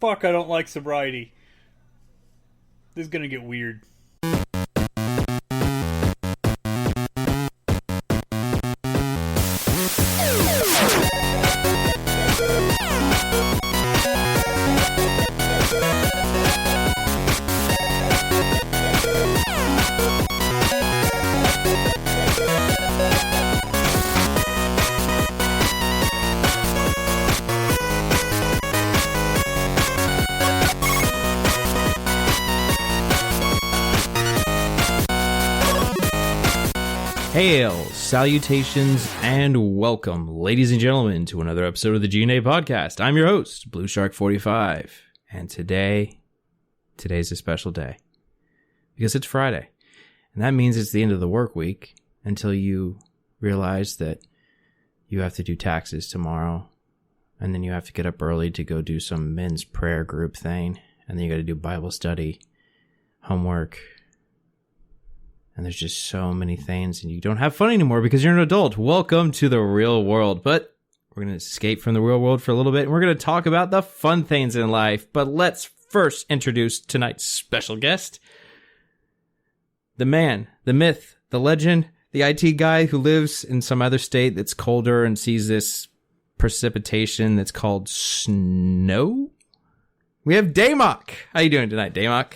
Fuck, I don't like sobriety. This is gonna get weird. Hail, salutations, and welcome, ladies and gentlemen, to another episode of the G.N.A podcast. I'm your host, Blue Shark 45, and today's a special day because it's Friday, and that means it's the end of the work week until you realize that you have to do taxes tomorrow, and then you have to get up early to go do some men's prayer group thing, and then you got to do Bible study, homework. And there's just so many things, and you don't have fun anymore because you're an adult. Welcome to the real world. But we're going to escape from the real world for a little bit, and we're going to talk about the fun things in life. But let's first introduce tonight's special guest. The man, the myth, the legend, the IT guy who lives in some other state that's colder and sees this precipitation that's called snow. We have Damok. How you doing tonight, Damok?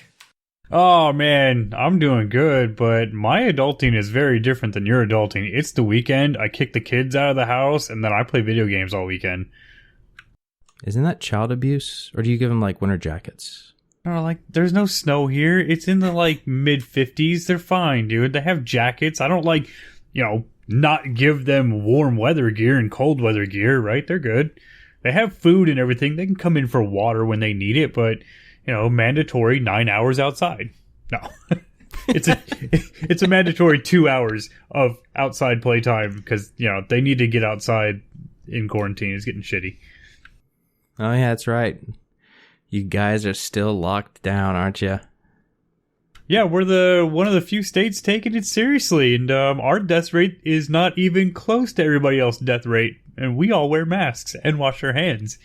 Oh man, I'm doing good, but my adulting is very different than your adulting. It's the weekend, I kick the kids out of the house, and then I play video games all weekend. Isn't that child abuse? Or do you give them, like, winter jackets? No, there's no snow here. It's in the, mid-50s. They're fine, dude. They have jackets. I don't, not give them warm weather gear and cold weather gear, right? They're good. They have food and everything. They can come in for water when they need it, but... mandatory 9 hours outside. No, it's a mandatory 2 hours of outside playtime because, they need to get outside in quarantine. It's getting shitty. Oh, yeah, that's right. You guys are still locked down, aren't you? Yeah, we're one of the few states taking it seriously, and our death rate is not even close to everybody else's death rate, and we all wear masks and wash our hands.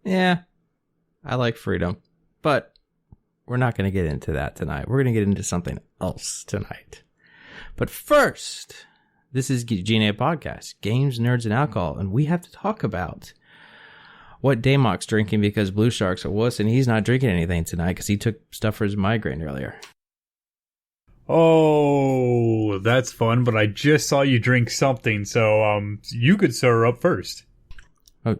Yeah. I like freedom, but we're not going to get into that tonight. We're going to get into something else tonight. But first, this is G.N.A podcast, Games, Nerds, and Alcohol, and we have to talk about what Damok's drinking because Blue Shark's a wuss, and he's not drinking anything tonight because he took stuff for his migraine earlier. Oh, that's fun, but I just saw you drink something, so you could stir up first. Oh,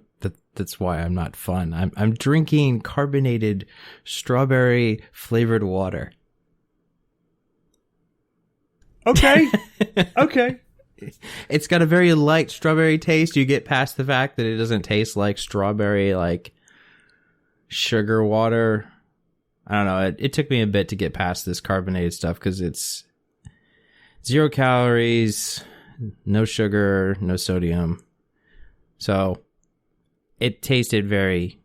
that's why I'm not fun. I'm drinking carbonated strawberry flavored water. Okay. Okay. It's got a very light strawberry taste. You get past the fact that it doesn't taste like strawberry, like sugar water. I don't know. It took me a bit to get past this carbonated stuff because it's 0 calories, no sugar, no sodium. So... it tasted very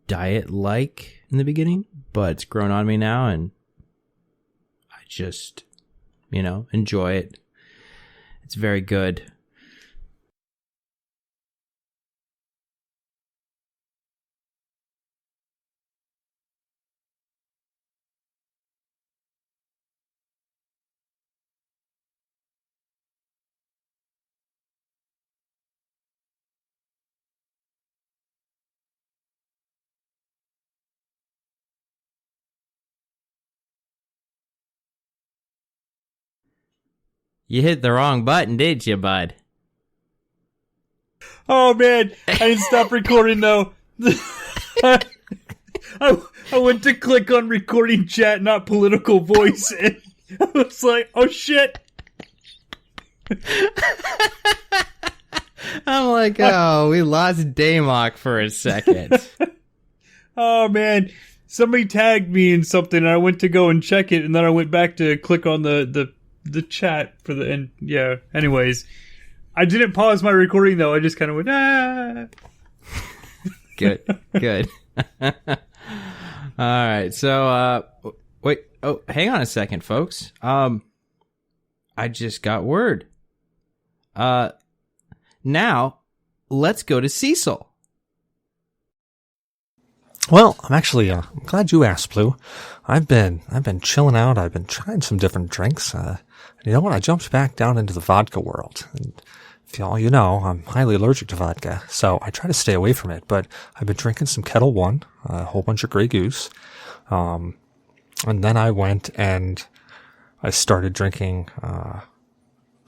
diet-like in the beginning, but it's grown on me now, and I just, enjoy it. It's very good. You hit the wrong button, did you, bud? Oh, man. I didn't stop recording, though. I went to click on recording chat, not political voice, and I was like, oh, shit. I'm like, oh, we lost Damok for a second. Oh, man. Somebody tagged me in something, and I went to go and check it, and then I went back to click on the chat for the end. Yeah, anyways. I didn't pause my recording, though. I just kind of went, ah. Good. All right, so, wait, oh, hang on a second, folks. I just got word. Now, let's go to Cecil. Well, I'm glad you asked, Blue. I've been chilling out. I've been trying some different drinks. You know what? I jumped back down into the vodka world. And if y'all, you know, I'm highly allergic to vodka, so I try to stay away from it. But I've been drinking some Kettle One, a whole bunch of Grey Goose. And then I went and I started drinking,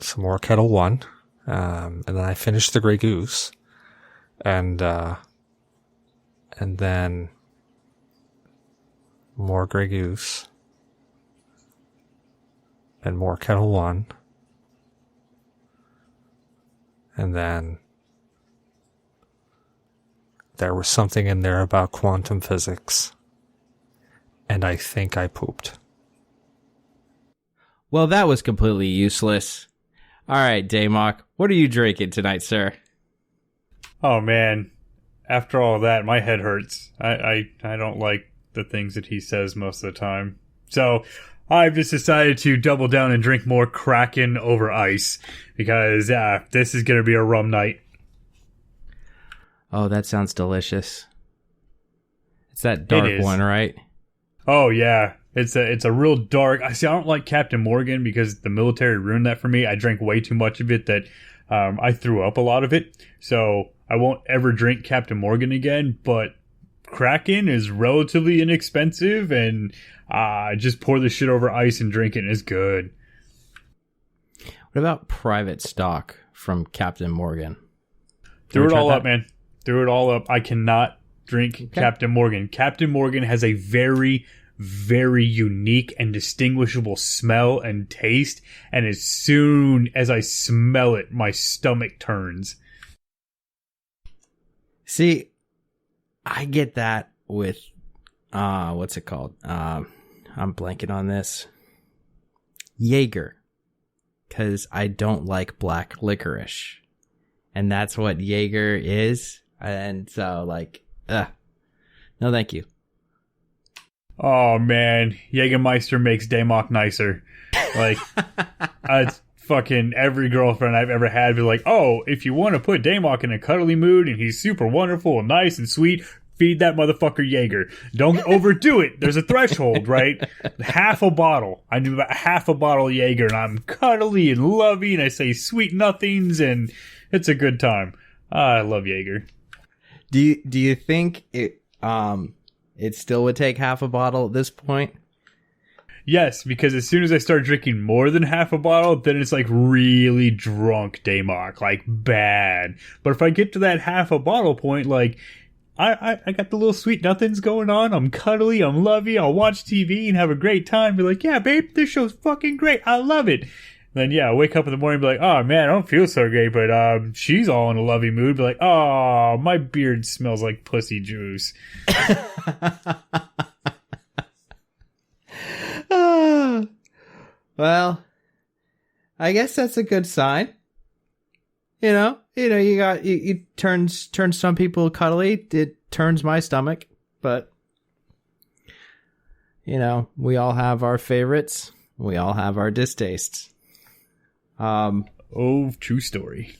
some more Kettle One. And then I finished the Grey Goose. And then more Grey Goose, and more Kettle One, and then there was something in there about quantum physics, and I think I pooped. Well, that was completely useless. All right, Daymok, what are you drinking tonight, sir? Oh man, after all that, my head hurts. I don't like the things that he says most of the time. So I've just decided to double down and drink more Kraken over ice because this is going to be a rum night. Oh, that sounds delicious. It's that dark one, right? Oh yeah, it's a real dark. I don't like Captain Morgan because the military ruined that for me. I drank way too much of it that I threw up a lot of it. So I won't ever drink Captain Morgan again, but Kraken is relatively inexpensive, and just pour the shit over ice and drink it, and it's good. What about private stock from Captain Morgan? Threw it all up, man. Threw it all up. I cannot drink Captain Morgan. Captain Morgan has a very, very unique and distinguishable smell and taste, and as soon as I smell it, my stomach turns. See, I get that with, what's it called? I'm blanking on this. Jaeger. Because I don't like black licorice. And that's what Jaeger is. And so, no thank you. Oh, man. Jägermeister makes Daymok nicer. Like, fucking every girlfriend I've ever had be like, oh, if you want to put Daymok in a cuddly mood and he's super wonderful and nice and sweet, feed that motherfucker Jaeger. Don't overdo it. There's a threshold, right? Half a bottle. I do about half a bottle of Jaeger, and I'm cuddly and lovey, and I say sweet nothings, and it's a good time. I love Jaeger. Do you think it still would take half a bottle at this point? Yes, because as soon as I start drinking more than half a bottle, then it's like really drunk Daymok, like bad. But if I get to that half a bottle point, like I got the little sweet nothings going on. I'm cuddly, I'm lovey, I'll watch TV and have a great time. Be like, yeah, babe, this show's fucking great. I love it. Then yeah, I wake up in the morning and be like, oh man, I don't feel so great, but she's all in a lovey mood. Be like, oh, my beard smells like pussy juice. Well, I guess that's a good sign. You turns some people cuddly. It turns my stomach, but we all have our favorites. We all have our distastes. True story.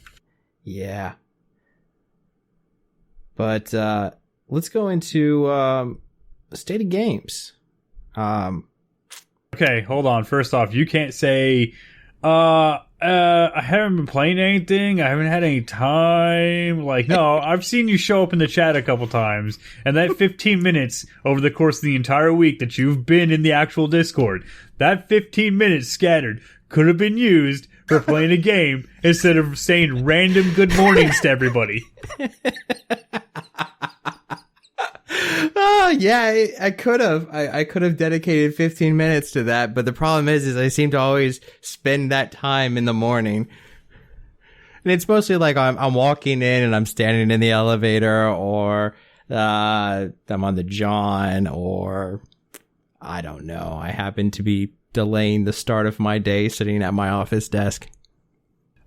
Yeah. But let's go into State of Games. Okay, hold on. First off, you can't say, I haven't been playing anything. I haven't had any time. Like, no, I've seen you show up in the chat a couple times. And that 15 minutes over the course of the entire week that you've been in the actual Discord, that 15 minutes scattered could have been used for playing a game instead of saying random good mornings to everybody. Oh yeah, I could have. I could have dedicated 15 minutes to that, but the problem is I seem to always spend that time in the morning, and it's mostly like I'm walking in and I'm standing in the elevator, or I'm on the John, or I don't know. I happen to be delaying the start of my day, sitting at my office desk.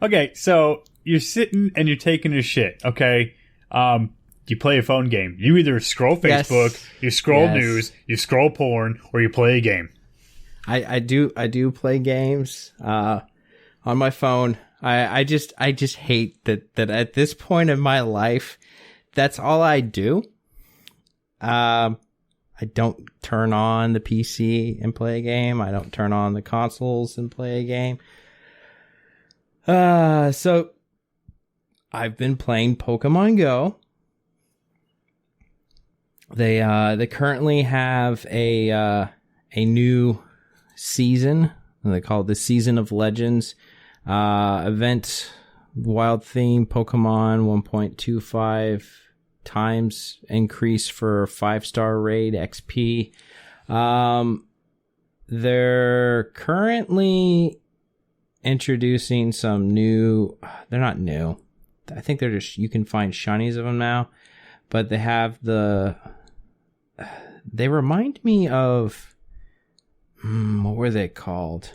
Okay, so you're sitting and you're taking a shit. Okay, you play a phone game. You either scroll Facebook, you scroll news, you scroll porn, or you play a game. I do play games on my phone. I just hate that at this point in my life, that's all I do. I don't turn on the PC and play a game. I don't turn on the consoles and play a game. So I've been playing Pokemon Go. They currently have a new season. They call it the Season of Legends event. Wild theme Pokemon 1.25 times increase for 5-star raid XP. They're currently introducing some new. They're not new. I think they're just, you can find shinies of them now, but they have they remind me of, what were they called?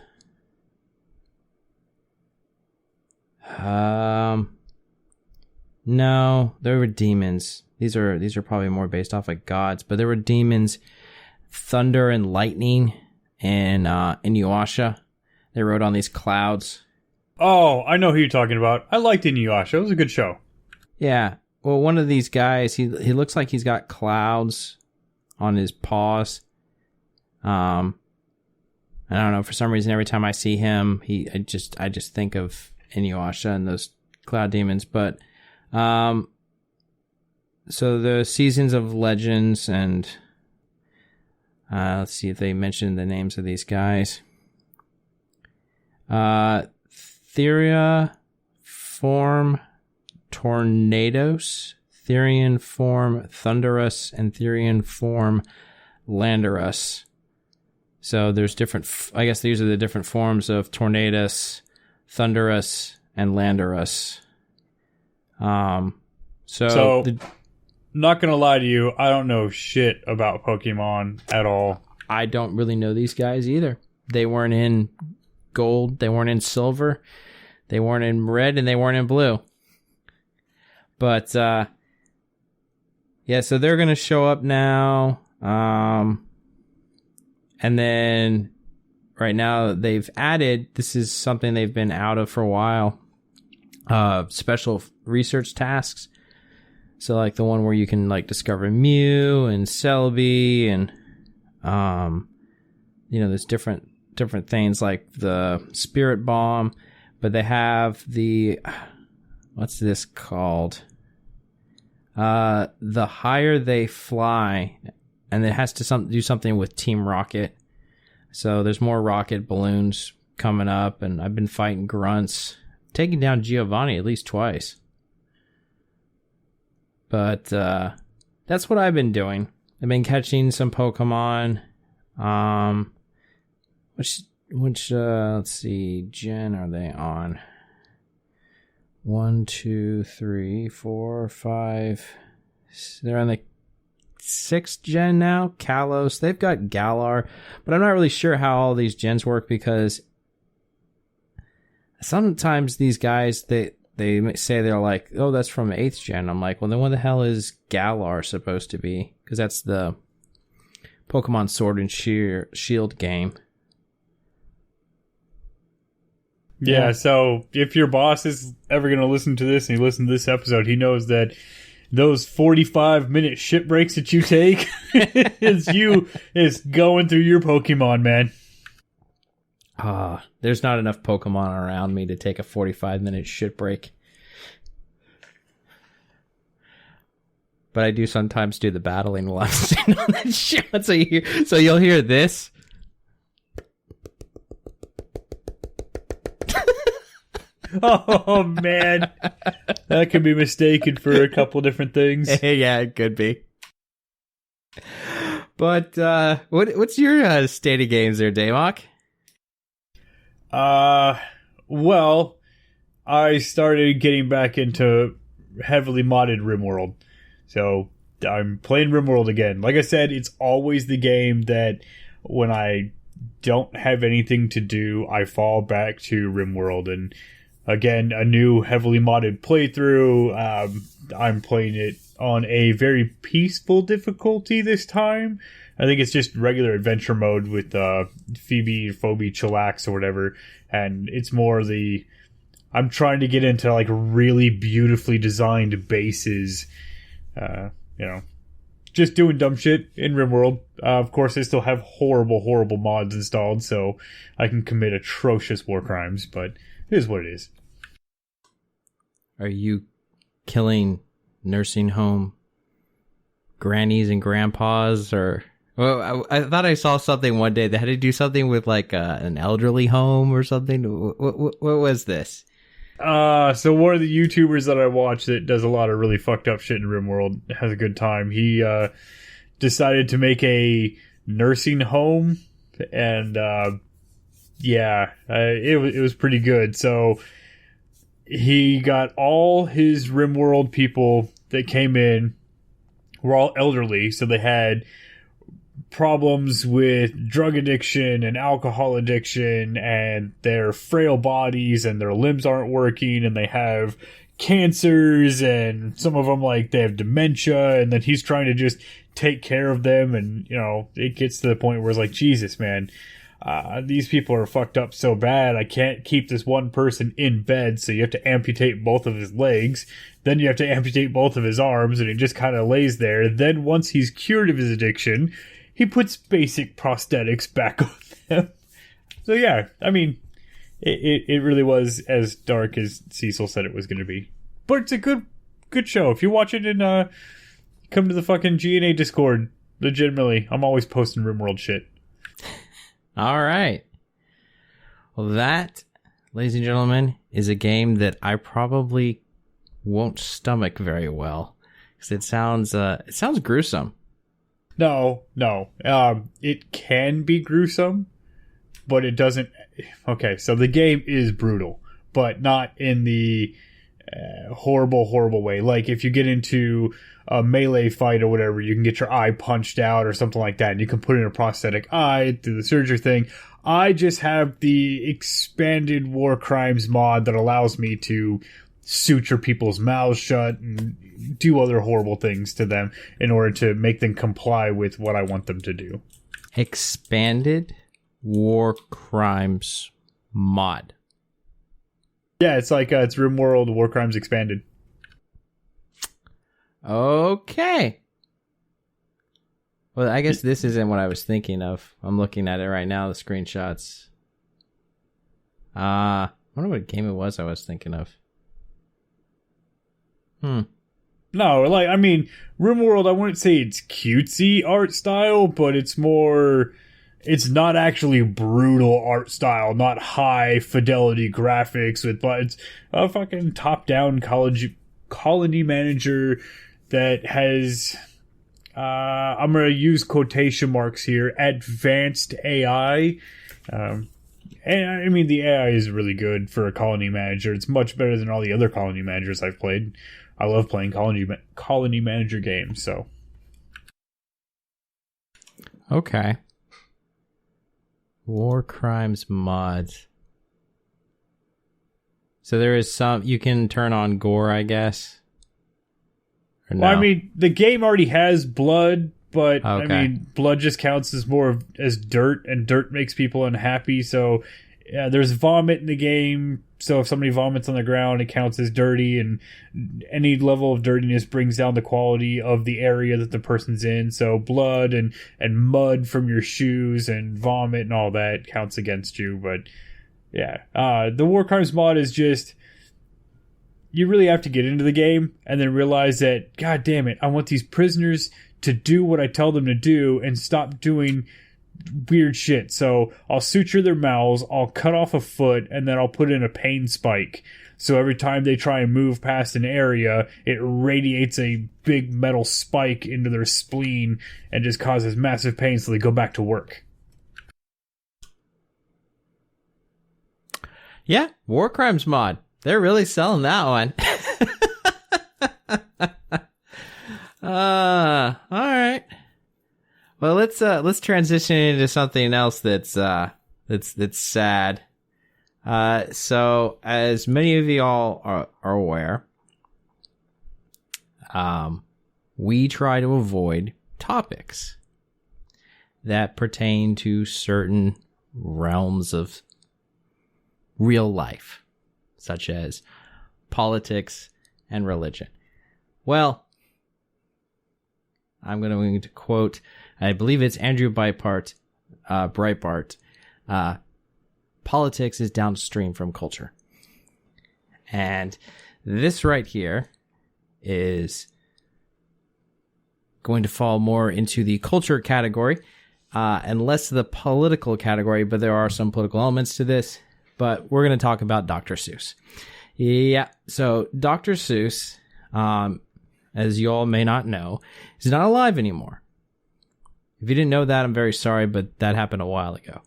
No, they were demons. These are probably more based off like gods, but there were demons, thunder and lightning, and Inuyasha. They rode on these clouds. Oh, I know who you're talking about. I liked Inuyasha. It was a good show. Yeah. Well, one of these guys, he looks like he's got clouds on his paws. I don't know, for some reason every time I see him, I just think of Inuyasha and those cloud demons. But so the Seasons of Legends, and let's see if they mentioned the names of these guys. Therian form Tornados, Therian form Thunderous, and Therian form Landorus. So there's different, I guess these are the different forms of Tornadus, Thunderous, and Landorus. So not gonna lie to you, I don't know shit about Pokemon at all. I don't really know these guys either. They weren't in gold, they weren't in silver, they weren't in red, and they weren't in blue. But yeah, so they're gonna show up now. And then right now they've added, this is something they've been out of for a while, special research tasks. So like the one where you can like discover Mew and Celebi, and there's different things like the Spirit Bomb, but they have the, what's this called? The Higher They Fly, and it has to do something with Team Rocket. So there's more rocket balloons coming up, and I've been fighting grunts, taking down Giovanni at least twice. But that's what I've been doing. I've been catching some Pokemon. Which let's see, gen are they on? 1, 2, 3, 4, 5. They're on the 6th gen now. Kalos. They've got Galar, but I'm not really sure how all these gens work, because sometimes these guys they say they're like, oh, that's from 8th gen. I'm like, well, then what the hell is Galar supposed to be? Because that's the Pokemon Sword and Shield game. Yeah, so if your boss is ever going to listen to this and he listened to this episode, he knows that those 45-minute shit breaks that you take is going through your Pokemon, man. There's not enough Pokemon around me to take a 45-minute shit break. But I do sometimes do the battling while I'm sitting on that shit. So you'll hear this. Oh, man. That could be mistaken for a couple different things. Yeah, it could be. But what's your state of games there, Daymok? Well, I started getting back into heavily modded RimWorld. So I'm playing RimWorld again. Like I said, it's always the game that when I don't have anything to do, I fall back to RimWorld. And again, a new heavily modded playthrough. I'm playing it on a very peaceful difficulty this time. I think it's just regular adventure mode with Phoebe, Chillax, or whatever. And it's more I'm trying to get into like really beautifully designed bases. just doing dumb shit in RimWorld. Of course, I still have horrible mods installed, so I can commit atrocious war crimes, but it is what it is. Are you killing nursing home grannies and grandpas, or... Well, I thought I saw something one day that had to do something with like an elderly home or something. What was this? So one of the YouTubers that I watch that does a lot of really fucked up shit in RimWorld has a good time. He decided to make a nursing home, and it was pretty good. So he got all his RimWorld people that came in were all elderly, so they had problems with drug addiction and alcohol addiction, and their frail bodies and their limbs aren't working, and they have cancers, and some of them like they have dementia, and then he's trying to just take care of them, and it gets to the point where it's like, Jesus, man, these people are fucked up so bad, I can't keep this one person in bed, so you have to amputate both of his legs, then you have to amputate both of his arms, and he just kind of lays there. Then once he's cured of his addiction, he puts basic prosthetics back on them. So yeah, I mean, it really was as dark as Cecil said it was going to be. But it's a good show. If you watch it and come to the fucking G.N.A. Discord, legitimately, I'm always posting RimWorld shit. All right. Well, that, ladies and gentlemen, is a game that I probably won't stomach very well, because it sounds gruesome. No. It can be gruesome, but it doesn't. Okay, so the game is brutal, but not in the horrible way. Like if you get into a melee fight or whatever, you can get your eye punched out or something like that, and you can put in a prosthetic eye through the surgery thing. I just have the expanded war crimes mod that allows me to suture people's mouths shut and do other horrible things to them in order to make them comply with what I want them to do. Expanded war crimes mod. Yeah, it's like it's RimWorld War Crimes Expanded. Okay. Well, I guess this isn't what I was thinking of. I'm looking at it right now, the screenshots. I wonder what game it was I was thinking of. No, like, I mean, RimWorld, I wouldn't say it's cutesy art style, but it's not actually brutal art style, not high fidelity graphics but it's a fucking top-down colony manager that has, I'm going to use quotation marks here, advanced AI. And I mean, the AI is really good for a colony manager. It's much better than all the other colony managers I've played. I love playing colony manager games, so. Okay. War crimes mods. So there is some, you can turn on gore, I guess. Or no? Well, I mean, the game already has blood, but okay. I mean, blood just counts as as dirt, and dirt makes people unhappy. So, yeah, there's vomit in the game. So if somebody vomits on the ground, it counts as dirty, and any level of dirtiness brings down the quality of the area that the person's in. So blood and mud from your shoes and vomit and all that counts against you. But yeah, the War Crimes mod is just, you really have to get into the game and then realize that, God damn it, I want these prisoners to do what I tell them to do and stop doing weird shit. So I'll suture their mouths, I'll cut off a foot, and then I'll put in a pain spike. So every time they try and move past an area, it radiates a big metal spike into their spleen and just causes massive pain, so they go back to work. Yeah, War Crimes mod. They're really selling that one. All right. Well, let's transition into something else that's sad. So as many of you all are aware, we try to avoid topics that pertain to certain realms of real life, such as politics and religion. Well, I'm going to quote, I believe it's Andrew Breitbart, politics is downstream from culture. And this right here is going to fall more into the culture category and less the political category, but there are some political elements to this. But we're going to talk about Dr. Seuss. Yeah, so Dr. Seuss, as you all may not know, is not alive anymore. If you didn't know that, I'm very sorry, but that happened a while ago.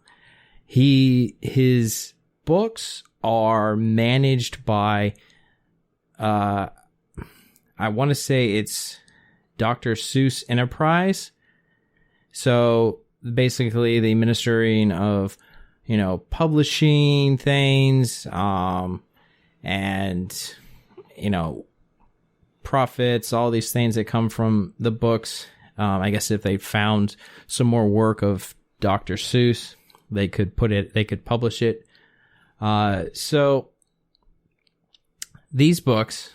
His books are managed by, I want to say it's Dr. Seuss Enterprise. So basically the administering of, publishing things, and, profits, all these things that come from the books. I guess if they found some more work of Dr. Seuss, they could publish it. So these books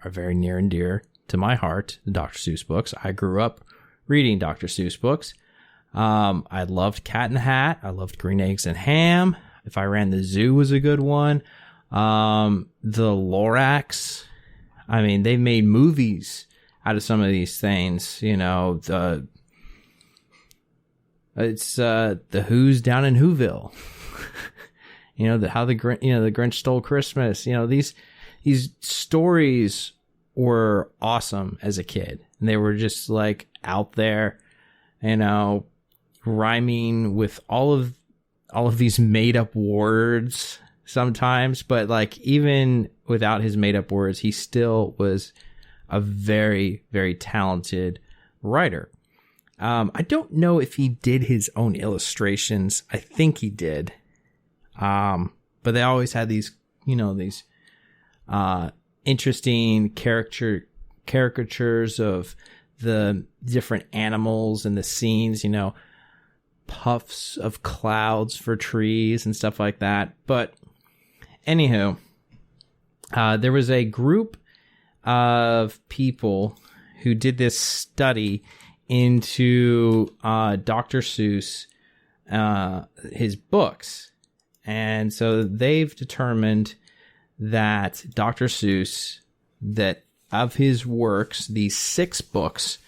are very near and dear to my heart, the Dr. Seuss books. I grew up reading Dr. Seuss books. I loved Cat in the Hat. I loved Green Eggs and Ham. If I Ran the Zoo was a good one. The Lorax. I mean, they made movies out of some of these things. It's the Who's down in Whoville. The Grinch Stole Christmas. These stories were awesome as a kid. And they were just like out there, rhyming with all of these made up words sometimes, but like even without his made up words, he still was a very, very talented writer. I don't know if he did his own illustrations. I think he did. But they always had these interesting caricatures of the different animals and the scenes, puffs of clouds for trees and stuff like that. But anywho, there was a group of people who did this study into Dr. Seuss, his books. And so they've determined that Dr. Seuss, that of his works, these 6 books,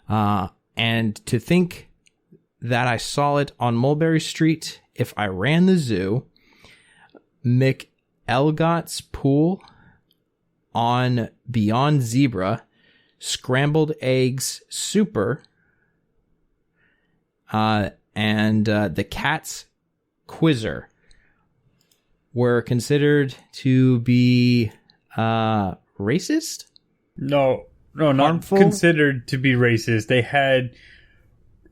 and to think that I saw it on Mulberry Street, If I Ran the Zoo, McElgott's Pool, On Beyond Zebra, Scrambled Eggs Super, and The Cat's Quizzer were considered to be racist? No, not Harmful? considered to be racist. They had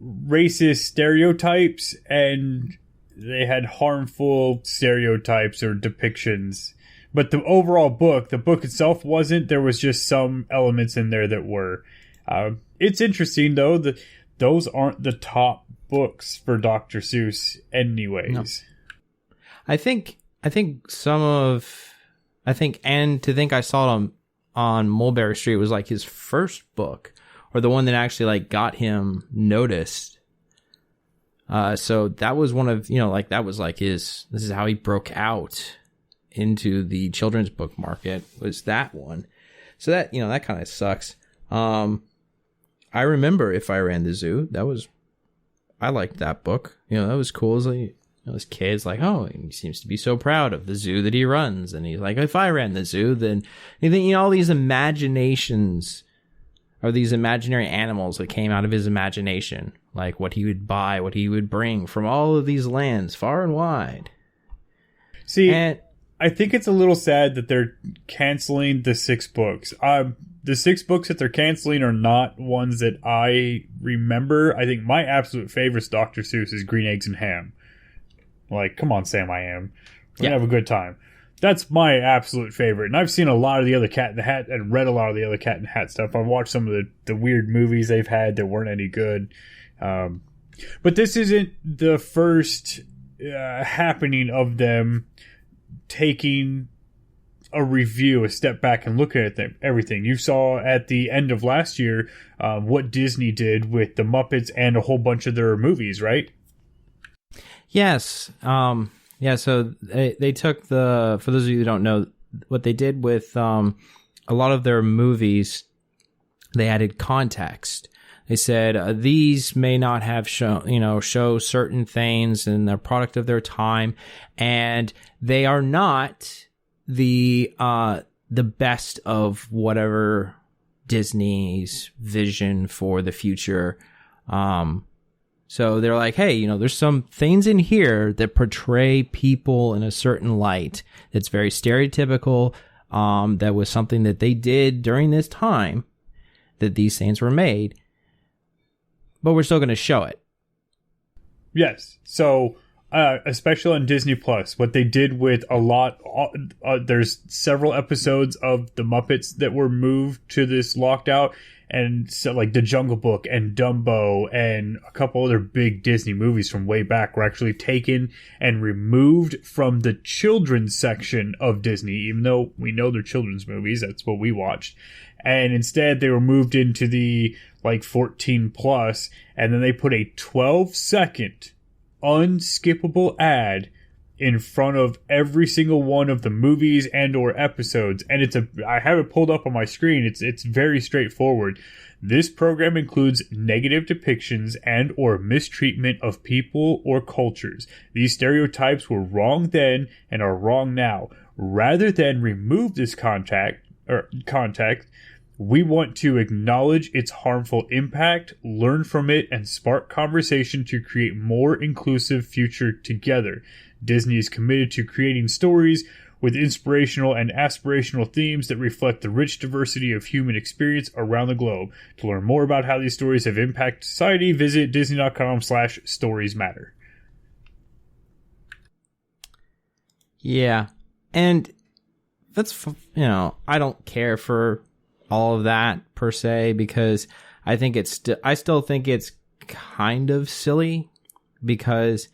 racist stereotypes and they had harmful stereotypes or depictions. But the overall book, the book itself wasn't. There was just some elements in there that were. It's interesting, though, that those aren't the top books for Dr. Seuss anyways. No. I think I saw it on Mulberry Street was like his first book, or the one that actually like got him noticed. So that was one of, that was like this is how he broke out into the children's book market, was that one. So that, that kind of sucks. I remember If I Ran the Zoo. I liked that book. That was cool. As kids, like, oh, he seems to be so proud of the zoo that he runs. And he's like, if I ran the zoo, then you think, all these imaginations or these imaginary animals that came out of his imagination, like what he would buy, what he would bring from all of these lands far and wide. See, I think it's a little sad that they're canceling the 6 books. The 6 books that they're canceling are not ones that I remember. I think my absolute favorite Dr. Seuss is Green Eggs and Ham. Like, come on, Sam, I Am. We're going to have a good time. That's my absolute favorite. And I've seen a lot of the other Cat in the Hat and read a lot of the other Cat in the Hat stuff. I've watched some of the weird movies they've had that weren't any good. But this isn't the first happening of them taking a review, a step back and look at everything. You saw at the end of last year what Disney did with the Muppets and a whole bunch of their movies, right? Yes. So they took for those of you who don't know, what they did with a lot of their movies, they added context. They said these may not have show certain things and they're product of their time, and they are not the best of whatever Disney's vision for the future. So they're like, hey, there's some things in here that portray people in a certain light that's very stereotypical. That was something that they did during this time that these things were made. But we're still going to show it. Yes. So, especially on Disney Plus, what they did with there's several episodes of the Muppets that were moved to this locked out, and so like The Jungle Book and Dumbo and a couple other big Disney movies from way back were actually taken and removed from the children's section of Disney, even though we know they're children's movies. That's what we watched. And instead they were moved into the 14 plus, and then they put a 12-second unskippable ad in front of every single one of the movies and or episodes. And I have it pulled up on my screen. It's very straightforward. This program includes negative depictions and or mistreatment of people or cultures. These stereotypes were wrong then and are wrong now. Rather than remove this context, we want to acknowledge its harmful impact, learn from it, and spark conversation to create more inclusive future together. Disney is committed to creating stories with inspirational and aspirational themes that reflect the rich diversity of human experience around the globe. To learn more about how these stories have impacted society, visit disney.com/storiesmatter. Yeah. And that's, I don't care for all of that per se, because I think I still think it's kind of silly, because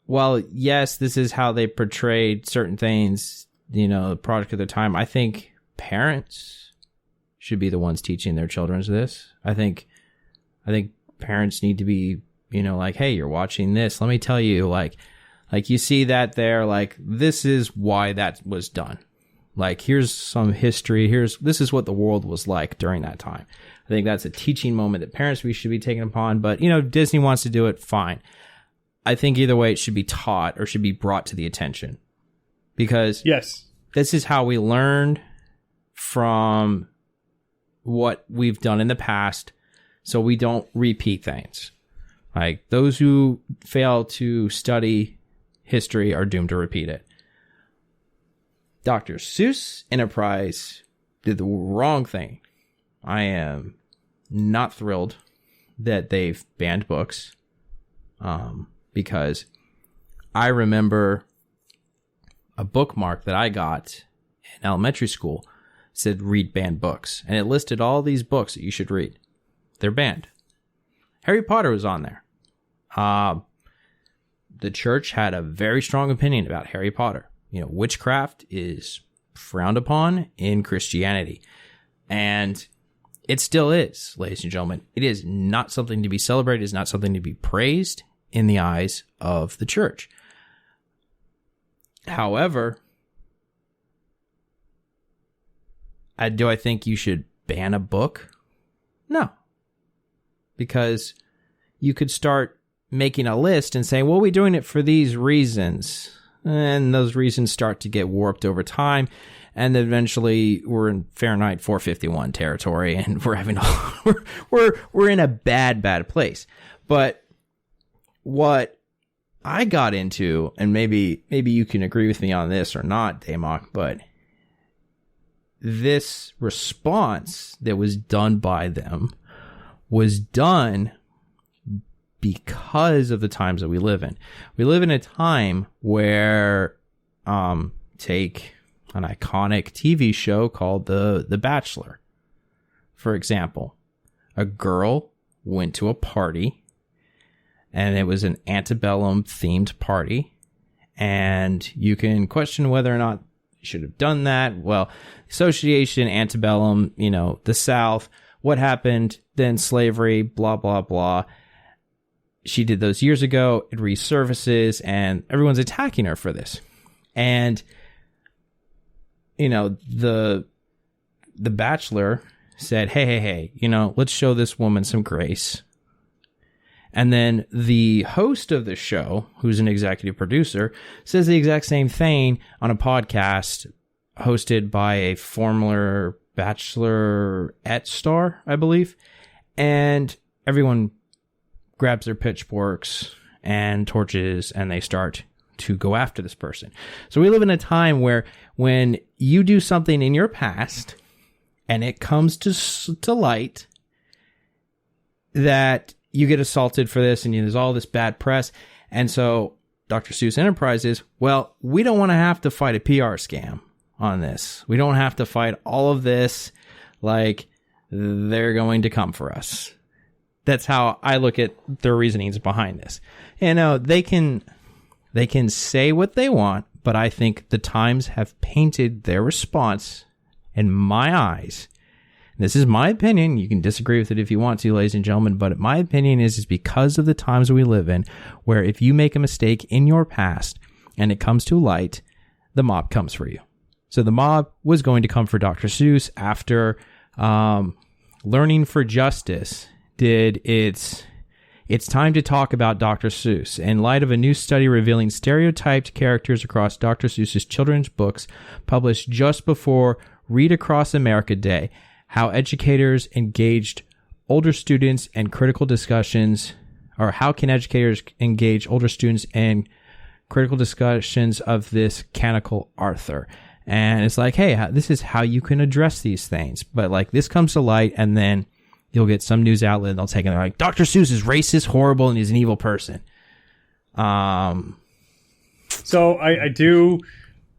while yes, this is how they portrayed certain things, the product of their time, I think parents should be the ones teaching their children this. I think parents need to be, like, hey, you're watching this. Let me tell you, like you see that there, like, this is why that was done. Like, here's some history. This is what the world was like during that time. I think that's a teaching moment that parents we should be taking upon. But, Disney wants to do it, fine. I think either way it should be taught or should be brought to the attention. Because yes, this is how we learned from what we've done in the past, so we don't repeat things. Like, those who fail to study history are doomed to repeat it. Dr. Seuss Enterprise did the wrong thing. I am not thrilled that they've banned books, because I remember a bookmark that I got in elementary school said read banned books, and it listed all these books that you should read. They're banned. Harry Potter was on there. The church had a very strong opinion about Harry Potter. Witchcraft is frowned upon in Christianity. And it still is, ladies and gentlemen. It is not something to be celebrated. It's not something to be praised in the eyes of the church. However, do I think you should ban a book? No. Because you could start making a list and saying, well, we're doing it for these reasons. And those reasons start to get warped over time. And then eventually we're in Fahrenheit 451 territory, and we're having we're in a bad place. But what I got into, and maybe you can agree with me on this or not, Damok, but this response that was done by them was done because of the times that we live in. We live in a time where, take an iconic TV show called The Bachelor, for example. A girl went to a party, and it was an antebellum themed party, and you can question whether or not should have done that. Well, association, antebellum, the South, what happened, then slavery, blah, blah, blah. She did those years ago. It resurfaces, and everyone's attacking her for this. And, the Bachelor said, hey, let's show this woman some grace. And then the host of the show, who's an executive producer, says the exact same thing on a podcast hosted by a former Bachelorette star, I believe. And everyone grabs their pitchforks and torches, and they start to go after this person. So we live in a time where when you do something in your past and it comes to light, that you get assaulted for this, and there's all this bad press. And so Dr. Seuss Enterprises, well, we don't want to have to fight a PR scam on this. We don't have to fight all of this. Like, they're going to come for us. That's how I look at their reasonings behind this. They can say what they want, but I think the Times have painted their response, in my eyes. This is my opinion. You can disagree with it if you want to, ladies and gentlemen, but my opinion is because of the times we live in, where if you make a mistake in your past and it comes to light, the mob comes for you. So the mob was going to come for Dr. Seuss after Learning for Justice did its time to talk about Dr. Seuss. In light of a new study revealing stereotyped characters across Dr. Seuss's children's books published just before Read Across America Day, how educators engaged older students in critical discussions, or how can educators engage older students in critical discussions of this canonical author? And it's like, hey, this is how you can address these things. But like, this comes to light, and then you'll get some news outlet and they'll take it. They're like, Dr. Seuss is racist, horrible, and he's an evil person. So I do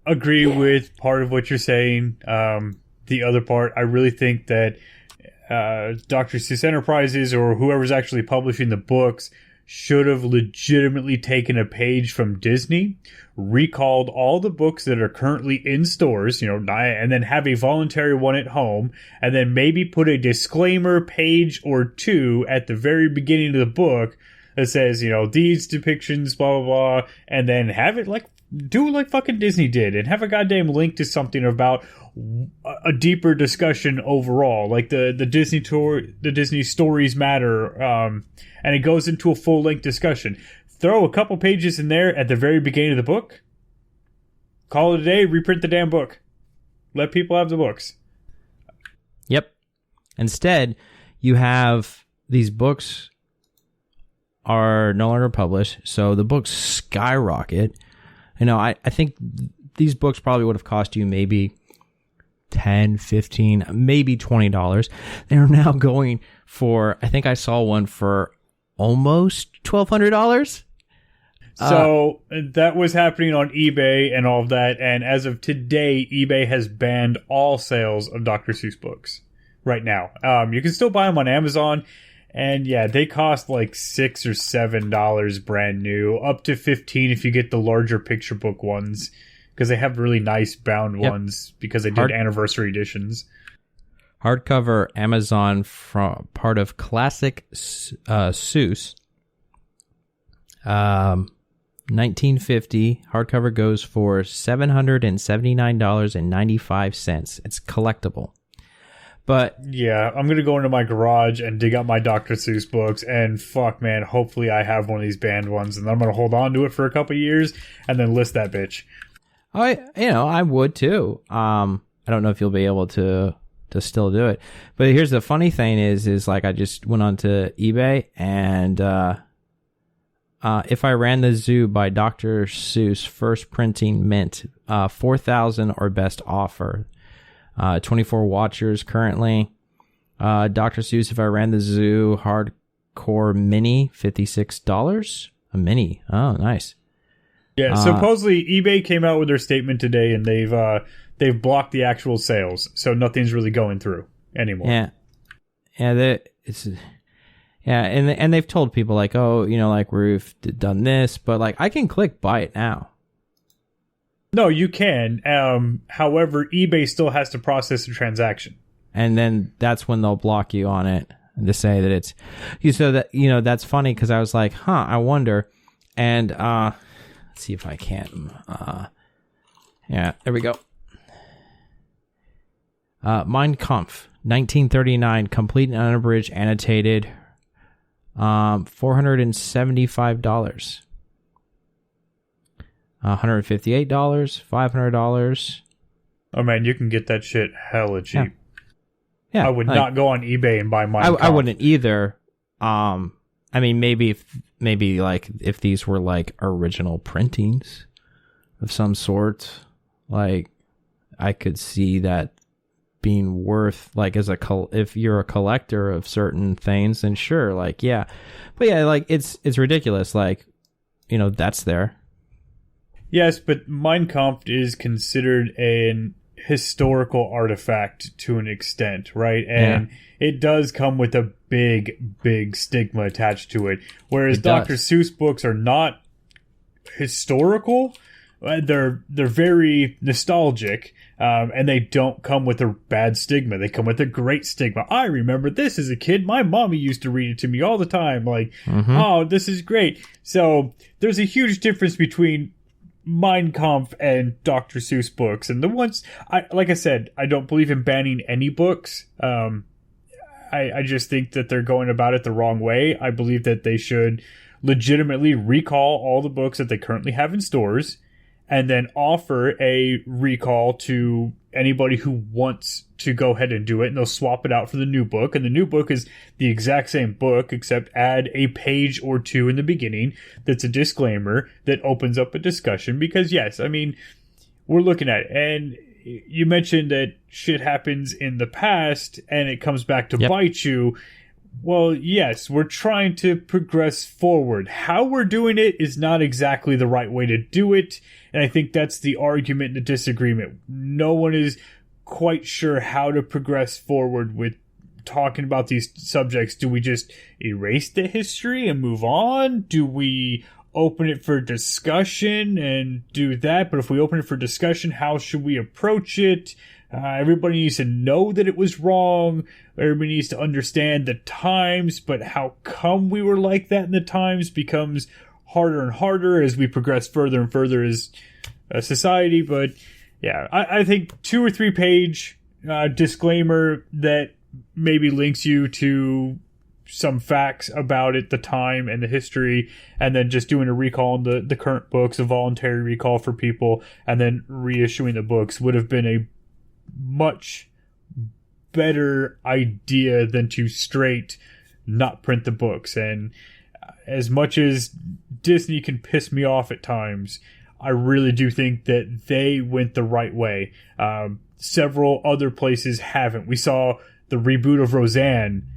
agree with part of what you're saying. The other part, I really think that Dr. Seuss Enterprises, or whoever's actually publishing the books, should have legitimately taken a page from Disney, recalled all the books that are currently in stores, and then have a voluntary one at home, and then maybe put a disclaimer page or two at the very beginning of the book that says, these depictions, blah, blah, blah, and then have it do like fucking Disney did, and have a goddamn link to something about a deeper discussion overall, like the Disney tour, the Disney Stories Matter, and it goes into a full-length discussion. Throw a couple pages in there at the very beginning of the book, call it a day, reprint the damn book, let people have the books. Yep. Instead, you have these books are no longer published, so the books skyrocket. I think these books probably would have cost you maybe $10, $15, maybe $20. They're now going for, I think I saw one for almost $1,200. So that was happening on eBay and all of that. And as of today, eBay has banned all sales of Dr. Seuss books right now. You can still buy them on Amazon. And yeah, they cost like $6 or $7 brand new, up to $15 if you get the larger picture book ones, because they have really nice bound ones because they did anniversary editions. Hardcover Amazon from part of Classic Seuss. 1950 hardcover goes for $779.95. It's collectible. But yeah, I'm going to go into my garage and dig up my Dr. Seuss books, and fuck, man, hopefully I have one of these banned ones, and I'm going to hold on to it for a couple years and then list that bitch. I would too. I don't know if you'll be able to still do it. But here's the funny thing is like I just went onto eBay, and If I Ran the Zoo by Dr. Seuss, first printing mint, 4,000 or best offer. 24 watchers currently. Dr. Seuss, If I Ran the Zoo, hardcore mini, $56. A mini. Oh, nice. Yeah, supposedly eBay came out with their statement today, and they've blocked the actual sales, so nothing's really going through anymore. And they've told people like, oh, like we've done this, but like I can click buy it now. No, you can. However, eBay still has to process the transaction. And then that's when they'll block you on it to say that it's you. So that, that's funny because I was like, I wonder. And let's see if I can. Yeah, there we go. Mein Kampf, 1939, complete and unabridged, annotated, $475. $158, $500. Oh man, you can get that shit hella cheap. Yeah, I would not go on eBay and buy mine. I wouldn't either. I mean, maybe like if these were like original printings of some sort, like I could see that being worth, like, if you're a collector of certain things, then sure, like, yeah. But yeah, like it's ridiculous, like, that's there. Yes, but Mein Kampf is considered an historical artifact to an extent, right? And it does come with a big stigma attached to it. Whereas Dr. Seuss books are not historical. They're very nostalgic, and they don't come with a bad stigma. They come with a great stigma. I remember this as a kid. My mommy used to read it to me all the time. Like, oh, this is great. So there's a huge difference between Mein Kampf and Dr. Seuss books. And the ones, like I said, I don't believe in banning any books. I just think that they're going about it the wrong way. I believe that they should legitimately recall all the books that they currently have in stores, and then offer a recall to anybody who wants to go ahead and do it, and they'll swap it out for the new book. And the new book is the exact same book, except add a page or two in the beginning that's a disclaimer that opens up a discussion. Because, yes, I mean, we're looking at it. And you mentioned that shit happens in the past, and it comes back to bite you. Well, yes, we're trying to progress forward. How we're doing it is not exactly the right way to do it, and I think that's the argument and the disagreement. No one is quite sure how to progress forward with talking about these subjects. Do we just erase the history and move on? Do we open it for discussion and do that? But if we open it for discussion, how should we approach it? Everybody needs to know that it was wrong. Everybody needs to understand the times, but how come we were like that in the times becomes harder and harder as we progress further and further as a society. But yeah, I think 2 or 3 page disclaimer that maybe links you to some facts about it, the time and the history, and then just doing a recall on the current books, a voluntary recall for people, and then reissuing the books would have been a much better idea than to straight not print the books. And as much as Disney can piss me off at times, I really do think that they went the right way. Several other places haven't. We saw the reboot of Roseanne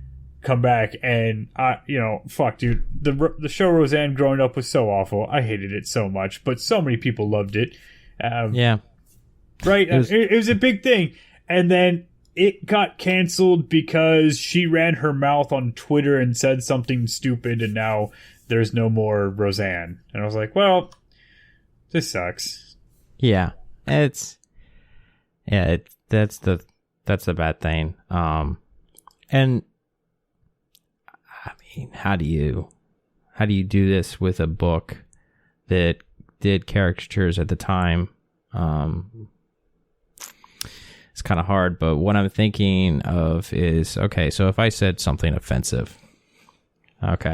come back, and fuck, dude, the show Roseanne growing up was so awful. I hated it so much, but so many people loved it. Right? It was a big thing. And then it got canceled because she ran her mouth on Twitter and said something stupid, and now there's no more Roseanne. And I was like, well, this sucks. Yeah. That's the bad thing. And I mean, how do you do this with a book that did caricatures at the time? It's kind of hard, but what I'm thinking of is, okay, so if I said something offensive, let's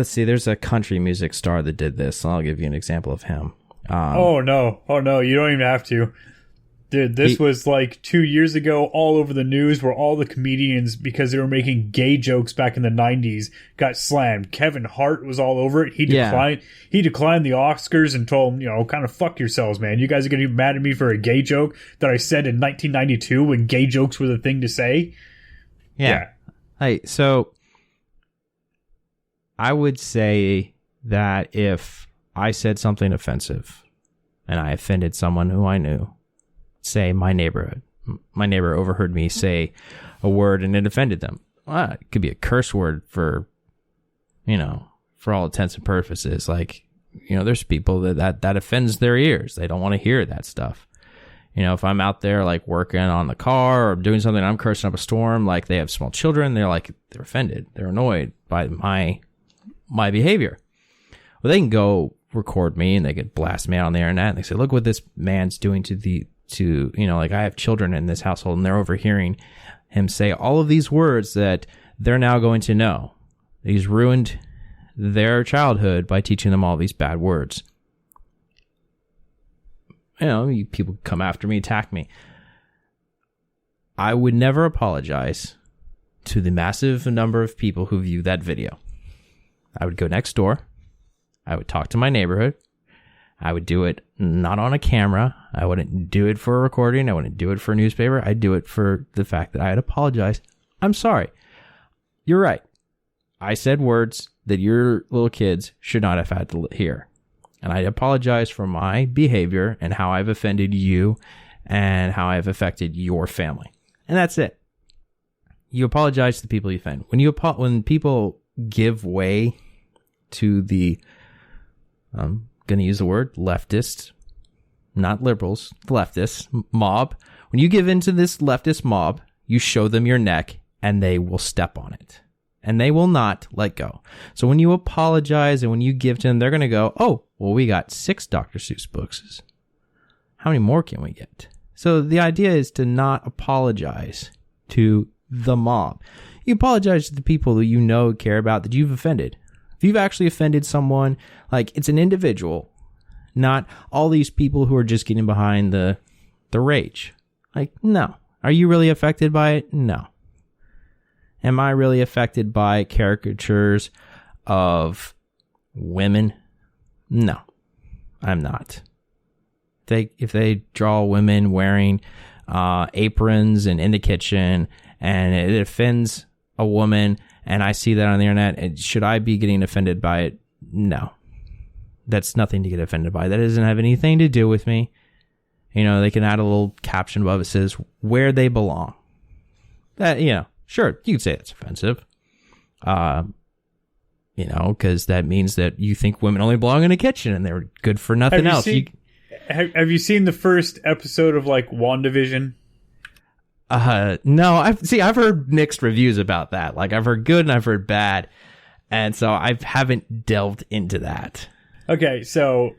see, there's a country music star that did this, and I'll give you an example of him. Oh no, you don't even have to. Dude, this was like 2 years ago, all over the news, where all the comedians, because they were making gay jokes back in the 90s, got slammed. Kevin Hart was all over it. He declined the Oscars and told them, kind of fuck yourselves, man. You guys are going to be mad at me for a gay joke that I said in 1992 when gay jokes were the thing to say? Yeah. Hey, so I would say that if I said something offensive and I offended someone who I knew, say my neighbor overheard me say a word and it offended them. Well, it could be a curse word for all intents and purposes. Like, there's people that offends their ears. They don't want to hear that stuff. If I'm out there like working on the car or doing something, I'm cursing up a storm, like they have small children, they're offended. They're annoyed by my behavior. Well, they can go record me and they could blast me out on the internet and they say, look what this man's doing like I have children in this household and they're overhearing him say all of these words that they're now going to know. He's ruined their childhood by teaching them all these bad words. People come after me, attack me. I would never apologize to the massive number of people who view that video. I would go next door. I would talk to my neighborhood. I would do it not on a camera. I wouldn't do it for a recording. I wouldn't do it for a newspaper. I'd do it for the fact that I had apologized. I'm sorry. You're right. I said words that your little kids should not have had to hear. And I apologize for my behavior and how I've offended you and how I've affected your family. And that's it. You apologize to the people you offend. When people give way to the, I'm going to use the word leftist, not liberals, leftist mob. When you give into this leftist mob, you show them your neck and they will step on it. And they will not let go. So when you apologize and when you give to them, they're going to go, oh, well, we got 6 Dr. Seuss books. How many more can we get? So the idea is to not apologize to the mob. You apologize to the people that you know care about that you've offended. If you've actually offended someone, like it's an individual, not all these people who are just getting behind the rage. Like, no. Are you really affected by it? No. Am I really affected by caricatures of women? No, I'm not. If they draw women wearing aprons and in the kitchen and it offends a woman and I see that on the internet, should I be getting offended by it? No. That's nothing to get offended by. That doesn't have anything to do with me. They can add a little caption above it says where they belong. That, sure, you could say that's offensive. Because that means that you think women only belong in a kitchen and they're good for nothing else. Have you seen the first episode of like WandaVision? No, I've heard mixed reviews about that. Like I've heard good and I've heard bad. And so I haven't delved into that. Okay, so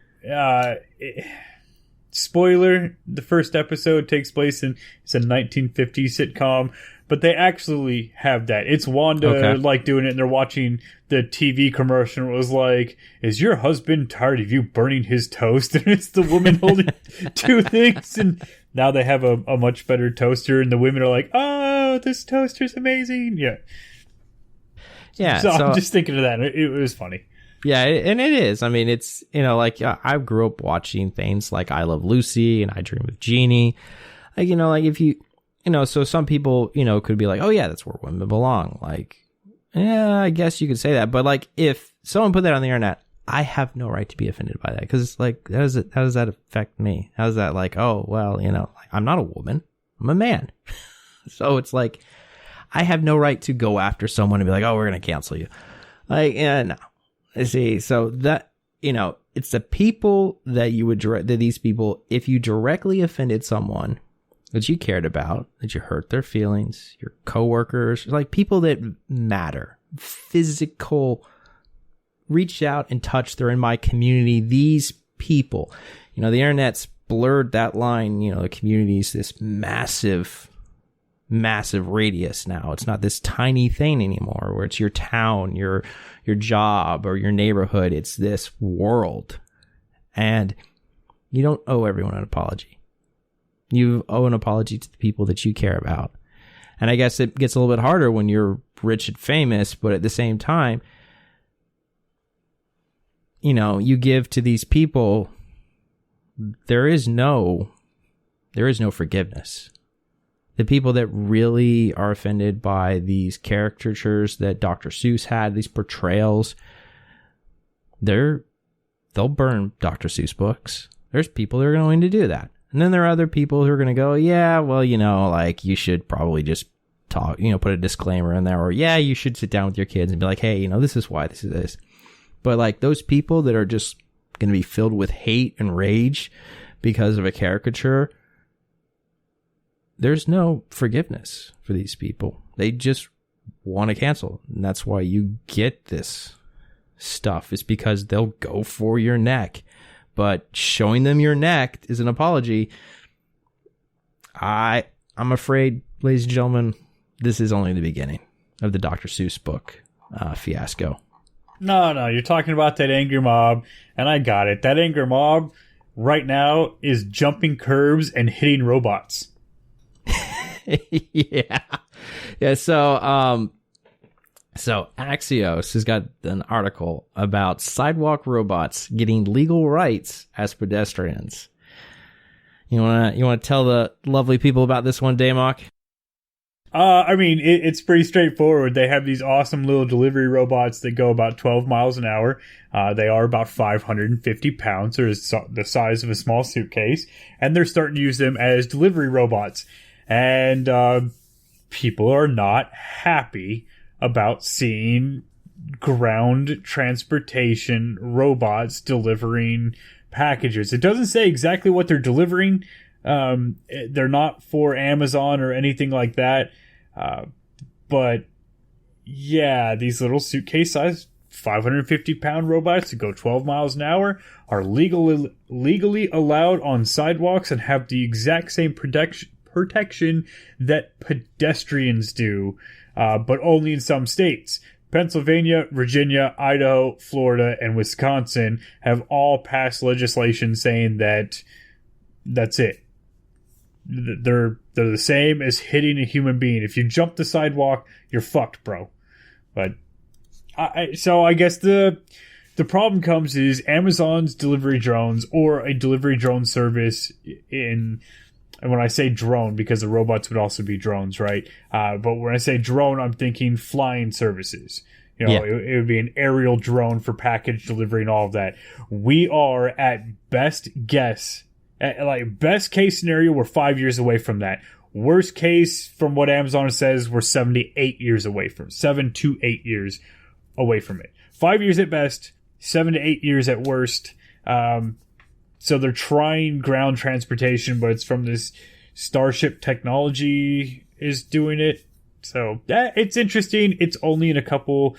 spoiler, the first episode takes place it's a 1950s sitcom, but they actually have that. It's Wanda like doing it and they're watching the TV commercial and it was like, is your husband tired of you burning his toast? And it's the woman holding 2 things and now they have a much better toaster and the women are like, oh, this toaster's amazing. Yeah. Yeah. So I'm just thinking of that. It was funny. Yeah, and it is. I mean, it's, I grew up watching things like I Love Lucy and I Dream of Jeannie. Like, if you, so some people, could be like, oh yeah, that's where women belong. Like, yeah, I guess you could say that. But like, if someone put that on the internet, I have no right to be offended by that. Because it's like, how does that affect me? How is that like, oh, well, I'm not a woman. I'm a man. So it's like, I have no right to go after someone and be like, oh, we're going to cancel you. Like, no. See, so that, it's the people that you would that these people, if you directly offended someone that you cared about, that you hurt their feelings, your coworkers, like people that matter, physical, reach out and touch, they're in my community, these people, the internet's blurred that line, the community's this massive radius now. It's not this tiny thing anymore where it's your town, your job or your neighborhood. It's this world. And you don't owe everyone an apology. You owe an apology to the people that you care about. And I guess it gets a little bit harder when you're rich and famous, but at the same time, you give to these people, there is no forgiveness. The people that really are offended by these caricatures that Dr. Seuss had, these portrayals, they'll burn Dr. Seuss books. There's people that are going to do that. And then there are other people who are going to go, yeah, well, like you should probably just talk, put a disclaimer in there, or yeah, you should sit down with your kids and be like, hey, this is why this is this. But like those people that are just going to be filled with hate and rage because of a caricature, there's no forgiveness for these people. They just want to cancel. And that's why you get this stuff. It's because they'll go for your neck. But showing them your neck is an apology. I'm afraid, ladies and gentlemen, this is only the beginning of the Dr. Seuss book fiasco. No, you're talking about that angry mob, and I got it. That angry mob right now is jumping curbs and hitting robots. Yeah. So Axios has got an article about sidewalk robots getting legal rights as pedestrians. You wanna tell the lovely people about this one, Damok? I mean, it's pretty straightforward. They have these awesome little delivery robots that go about 12 miles an hour. They are about 550 pounds, or the size of a small suitcase. And they're starting to use them as delivery robots. And people are not happy about seeing ground transportation robots delivering packages. It doesn't say exactly what they're delivering. They're not for Amazon or anything like that. But yeah, these little suitcase sized 550 pound robots that go 12 miles an hour are legally allowed on sidewalks and have the exact same protection that pedestrians do, but only in some states. Pennsylvania, Virginia, Idaho, Florida, and Wisconsin have all passed legislation saying that that's it. They're the same as hitting a human being. If you jump the sidewalk, you're fucked, bro. But so I guess the problem comes is Amazon's delivery drones, or a delivery drone service and when I say drone, because the robots would also be drones, right? But when I say drone, I'm thinking flying services. You know, it would be an aerial drone for package delivery and all of that. We are at best guess. Like best case scenario, we're 5 years away from that. Worst case, from what Amazon says, we're 7 to 8 years away from 7 to 8 years away from it. 5 years at best, 7 to 8 years at worst. So they're trying ground transportation, but it's from this Starship Technology is doing it. So it's interesting. It's only in a couple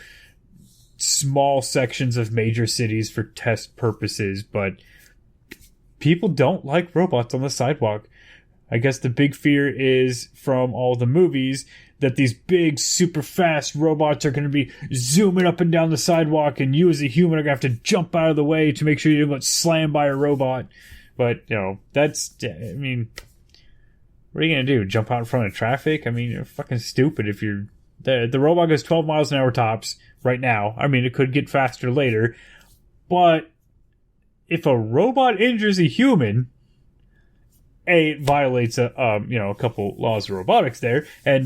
small sections of major cities for test purposes, but people don't like robots on the sidewalk. I guess the big fear is from all the movies that these big, super fast robots are going to be zooming up and down the sidewalk, and you as a human are going to have to jump out of the way to make sure you don't get slammed by a robot. But, you know, I mean, what are you going to do? Jump out in front of traffic? I mean, you're fucking stupid if you're... The robot goes 12 miles an hour tops right now. I mean, it could get faster later. But if a robot injures a human... A, it violates a couple laws of robotics there, and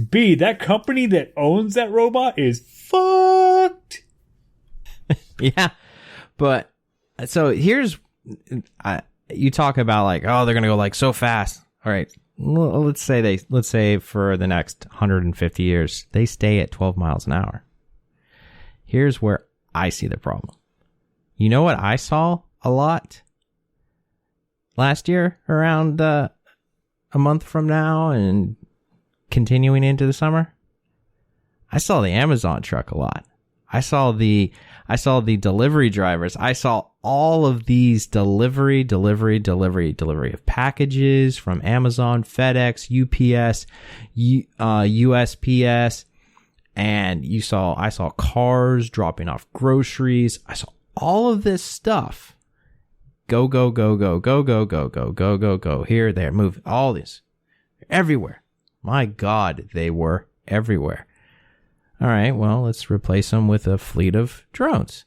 B, that company that owns that robot is fucked. Yeah, but so here's you talk about like, oh, they're gonna go like so fast. All right, let's say for the next 150 years they stay at 12 miles an hour. Here's where I see the problem. You know what I saw a lot last year around a month from now and continuing into the summer? I saw the Amazon truck a lot. I saw the delivery drivers. I saw all of these delivery of packages from Amazon, FedEx, UPS, USPS, and I saw cars dropping off groceries. I saw all of this stuff. Go. Here, there, move. All this. Everywhere. My God, they were everywhere. All right, well, let's replace them with a fleet of drones.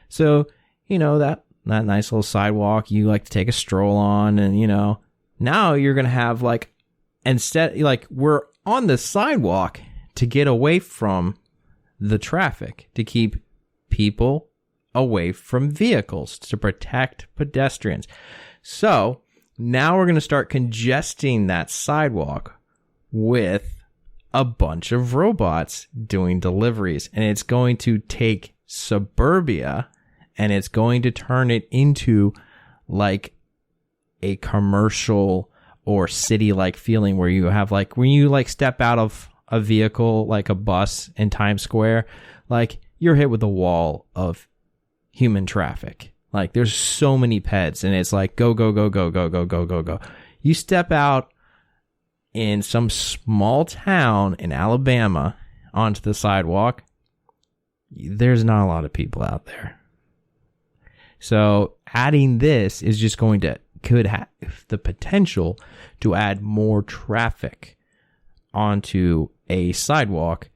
So, you know, that nice little sidewalk you like to take a stroll on, and, you know, now you're going to have, like, instead, like, we're on the sidewalk to get away from the traffic, to keep people away from vehicles, to protect pedestrians. So now we're going to start congesting that sidewalk with a bunch of robots doing deliveries, and it's going to take suburbia and it's going to turn it into like a commercial or city-like feeling where you have like, when you like step out of a vehicle, like a bus in Times Square, like you're hit with a wall of human traffic. Like there's so many pets, and it's like go, go, go, go, go, go, go, go, go. You step out in some small town in Alabama onto the sidewalk, there's not a lot of people out there. So adding this is just going to, could have the potential to add more traffic onto a sidewalk.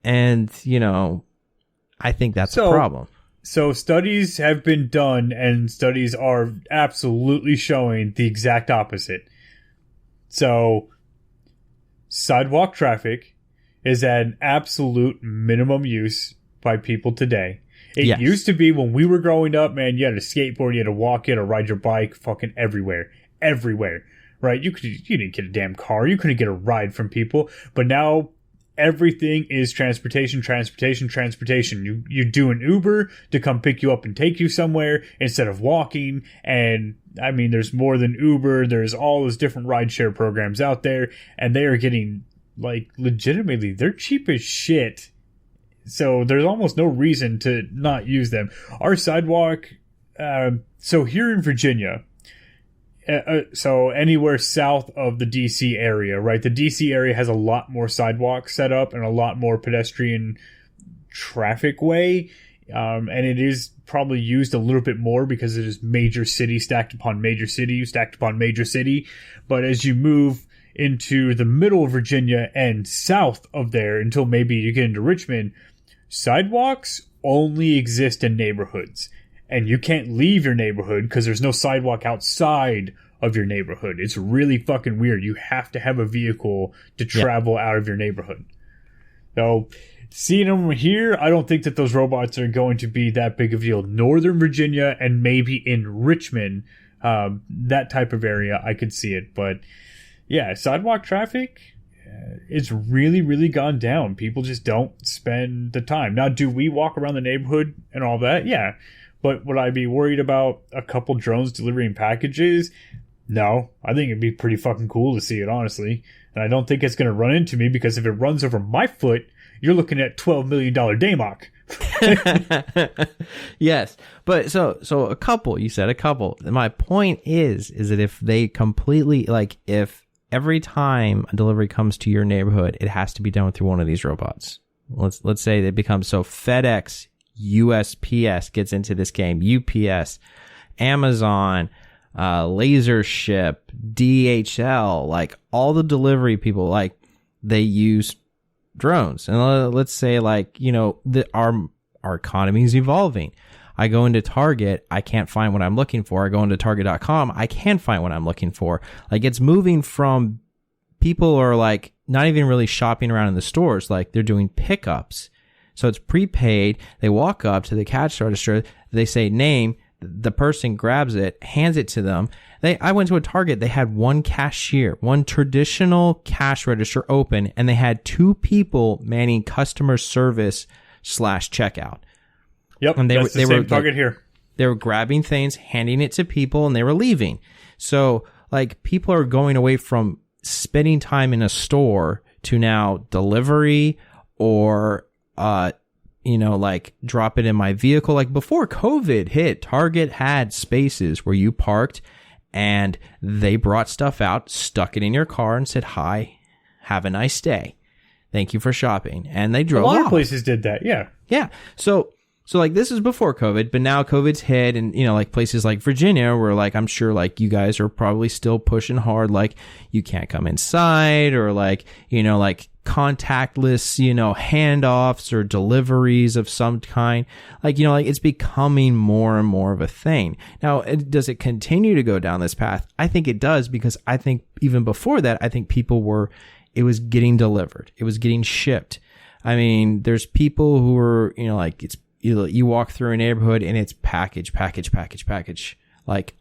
And, you know, I think that's a problem. So studies have been done, and studies are absolutely showing the exact opposite. So sidewalk traffic is at an absolute minimum use by people today. It used to be when we were growing up, man, you had a skateboard, you had to walk, you had to ride your bike fucking everywhere, right? You didn't get a damn car. You couldn't get a ride from people. But now everything is transportation. You do an Uber to come pick you up and take you somewhere instead of walking. And I mean, there's more than Uber. There's all those different rideshare programs out there, and they are getting, like, legitimately, they're cheap as shit. So there's almost no reason to not use them. Our sidewalk, so here in Virginia, so anywhere south of the DC area, right? The DC area has a lot more sidewalks set up and a lot more pedestrian traffic way. And it is probably used a little bit more because it is major city stacked upon major city, stacked upon major city. But as you move into the middle of Virginia and south of there until maybe you get into Richmond, sidewalks only exist in neighborhoods. And you can't leave your neighborhood because there's no sidewalk outside of your neighborhood. It's really fucking weird. You have to have a vehicle to travel out of your neighborhood. So seeing them here, I don't think that those robots are going to be that big of a deal. Northern Virginia and maybe in Richmond, that type of area, I could see it. But yeah, sidewalk traffic, it's really, really gone down. People just don't spend the time. Now, do we walk around the neighborhood and all that? Yeah. But would I be worried about a couple drones delivering packages? No. I think it'd be pretty fucking cool to see it, honestly. And I don't think it's going to run into me, because if it runs over my foot, you're looking at $12 million DAMOC. Yes. But so a couple, you said a couple. My point is that if they completely, like, if every time a delivery comes to your neighborhood, it has to be done through one of these robots. Let's say they become so FedEx, USPS gets into this game, UPS, Amazon, LaserShip, DHL, like all the delivery people, like they use drones. And let's say, like, you know, our economy is evolving. I go into Target, I can't find what I'm looking for. I go into Target.com, I can find what I'm looking for. Like, it's moving from people are like not even really shopping around in the stores, like they're doing pickups. So it's prepaid. They walk up to the cash register. They say name. The person grabs it, hands it to them. I went to a Target. They had one cashier, one traditional cash register open, and they had two people manning customer service / checkout. Yep, and they that's the same Target here. They were grabbing things, handing it to people, and they were leaving. So, like, people are going away from spending time in a store to now delivery or you know, like drop it in my vehicle. Like before COVID hit, Target had spaces where you parked and they brought stuff out, stuck it in your car and said, hi, have a nice day. Thank you for shopping. And they drove off. A lot of places did that. Yeah. Yeah. So like this is before COVID, but now COVID's hit, and, you know, like places like Virginia where, like, I'm sure like you guys are probably still pushing hard, like you can't come inside, or like, you know, like contactless, you know, handoffs or deliveries of some kind. Like, you know, like it's becoming more and more of a thing. Now, does it continue to go down this path? I think it does, because I think even before that, I think it was getting delivered. It was getting shipped. I mean, there's people who are, you know, like you walk through a neighborhood and it's package, like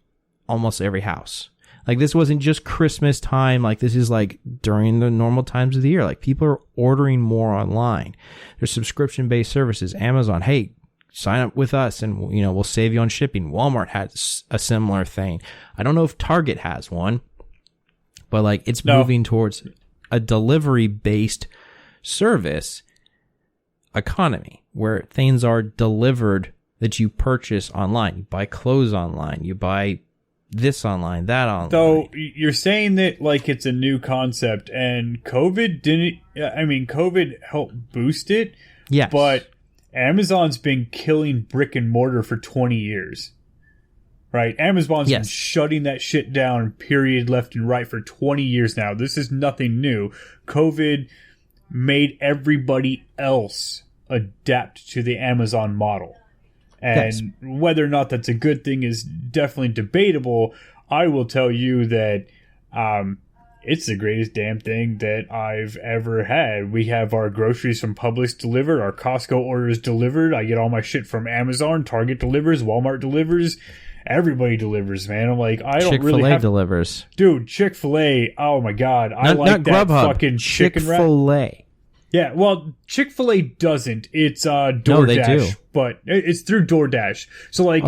almost every house. Like this wasn't just Christmas time. Like this is like during the normal times of the year. Like people are ordering more online. There's subscription-based services. Amazon, hey, sign up with us and, we'll save you on shipping. Walmart has a similar thing. I don't know if Target has one, but like it's moving towards a delivery based service economy where things are delivered that you purchase online. You buy clothes online, you buy this online, that online. So you're saying that like it's a new concept, and COVID helped boost it. Yes. But Amazon's been killing brick and mortar for 20 years. Right? Amazon's been shutting that shit down, period, left and right for 20 years now. This is nothing new. COVID made everybody else adapt to the Amazon model. And whether or not that's a good thing is definitely debatable. I will tell you that it's the greatest damn thing that I've ever had. We have our groceries from Publix delivered, our Costco orders delivered. I get all my shit from Amazon, Target delivers, Walmart delivers. Everybody delivers, man. I'm like, I don't really have... Chick-fil-A delivers. Dude, Chick-fil-A, oh my God. I like not that Grubhub, fucking chicken wrap. Chick-fil-A. Yeah, well, Chick-fil-A doesn't. It's DoorDash. No, they do. But it's through DoorDash. So, like,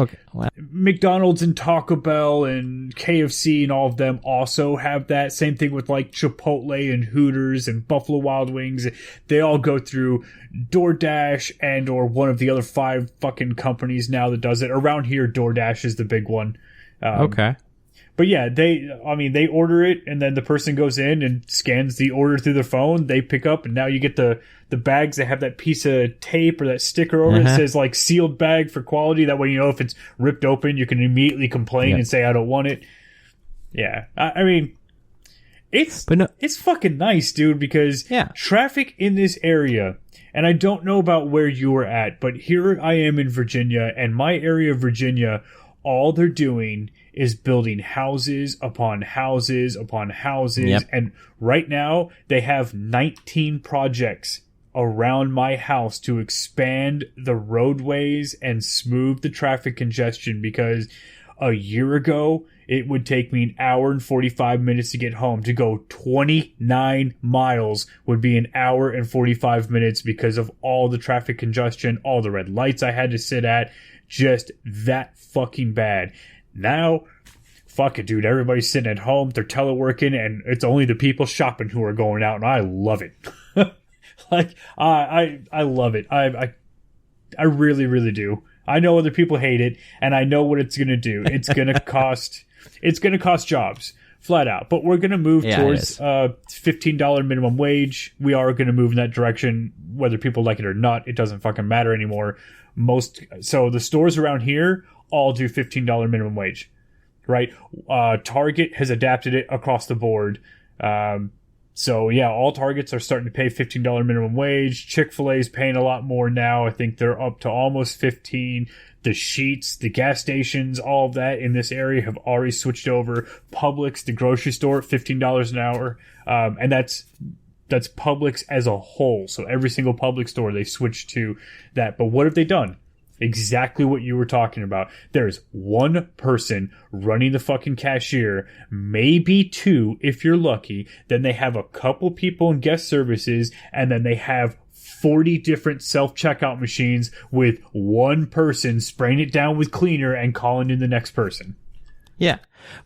McDonald's and Taco Bell and KFC and all of them also have that. Same thing with, like, Chipotle and Hooters and Buffalo Wild Wings. They all go through DoorDash and or one of the other 5 fucking companies now that does it. Around here, DoorDash is the big one. Okay. But yeah, they order it, and then the person goes in and scans the order through their phone. They pick up, and now you get the bags that have that piece of tape or that sticker over it that says, like, sealed bag for quality. That way, if it's ripped open, you can immediately complain and say, I don't want it. Yeah. I mean, it's fucking nice, dude, because traffic in this area, and I don't know about where you were at, but here I am in Virginia, and my area of Virginia, all they're doing is building houses upon houses upon houses. Yep. And right now they have 19 projects around my house to expand the roadways and smooth the traffic congestion, because a year ago it would take me an hour and 45 minutes to get home. To go 29 miles would be an hour and 45 minutes because of all the traffic congestion, all the red lights I had to sit at. Just that fucking bad. Now, fuck it, dude. Everybody's sitting at home. They're teleworking, and it's only the people shopping who are going out, and I love it. Like, I love it. I really, really do. I know other people hate it, and I know what it's going to do. It's going to cost... It's going to cost jobs, flat out. But we're going to move towards $15 minimum wage. We are going to move in that direction, whether people like it or not. It doesn't fucking matter anymore. So the stores around here all do $15 minimum wage, right? Target has adapted it across the board. So yeah, all Targets are starting to pay $15 minimum wage. Chick-fil-A is paying a lot more now. I think they're up to almost 15. The Sheets, the gas stations, all of that in this area have already switched over. Publix, the grocery store, $15 an hour. And that's Publix as a whole. So every single Publix store, they switched to that. But what have they done? Exactly what you were talking about. There's one person running the fucking cashier, maybe 2 if you're lucky. Then they have a couple people in guest services, and then they have 40 different self-checkout machines with one person spraying it down with cleaner and calling in the next person. Yeah.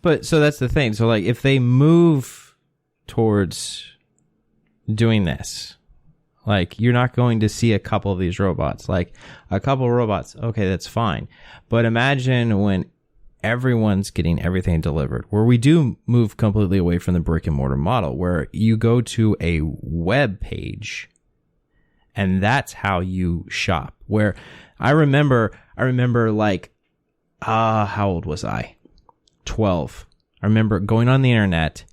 But so that's the thing. So like if they move towards doing this, like you're not going to see a couple of these robots. Like a couple of robots, okay, that's fine. But imagine when everyone's getting everything delivered, where we do move completely away from the brick and mortar model, where you go to a web page and that's how you shop. Where I remember like, how old was I? 12. I remember going on the internet,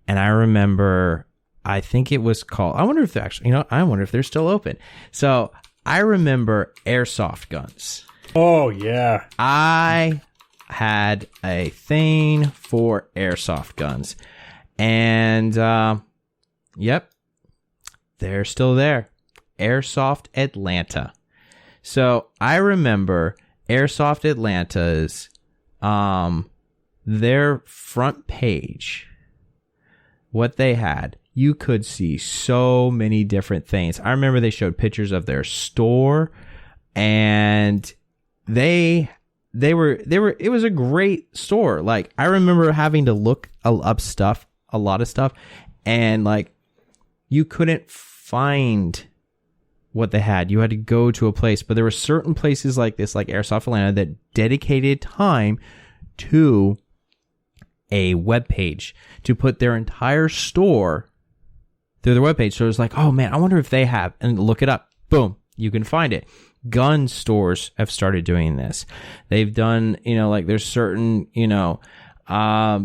and I remember, I think it was called, I wonder if they're actually, I wonder if they're still open. So I remember airsoft guns. Oh, yeah. I had a thing for airsoft guns. And, yep, they're still there. Airsoft Atlanta. So I remember Airsoft Atlanta's, their front page, what they had, you could see so many different things. I remember they showed pictures of their store. and they were it was a great store. Like, I remember having to look up stuff, a lot of stuff, and like you couldn't find what they had. You had to go to a place, but there were certain places like this, like Airsoft Atlanta, that dedicated time to a web page to put their entire store through their web page. So it was like, oh man, I wonder if they have, and look it up. Boom, you can find it. Gun stores have started doing this. They've done, like there's certain, I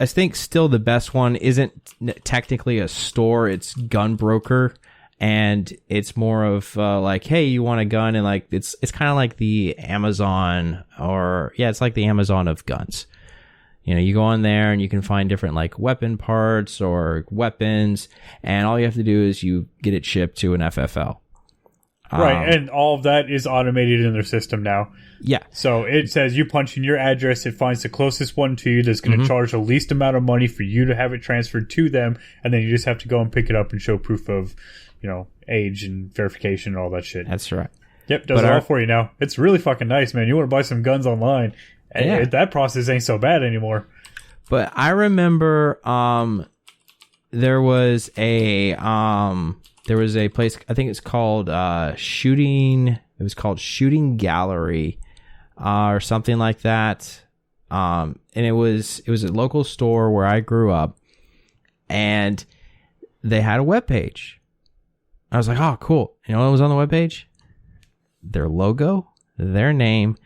think still the best one isn't technically a store. It's Gun Broker. And it's more of like, hey, you want a gun? And like, it's kind of like the Amazon, it's like the Amazon of guns. You go on there and you can find different like weapon parts or weapons, and all you have to do is you get it shipped to an FFL. Right, and all of that is automated in their system now. Yeah. So it says you punch in your address, it finds the closest one to you that's going to charge the least amount of money for you to have it transferred to them, and then you just have to go and pick it up and show proof of, age and verification and all that shit. That's right. Yep, does it all for you now. It's really fucking nice, man. You want to buy some guns online, and that process ain't so bad anymore. But I remember there was a place, I think it's called Shooting Gallery or something like that. And it was a local store where I grew up, and they had a webpage. I was like, oh, cool. You know what was on the webpage? Their logo, their name,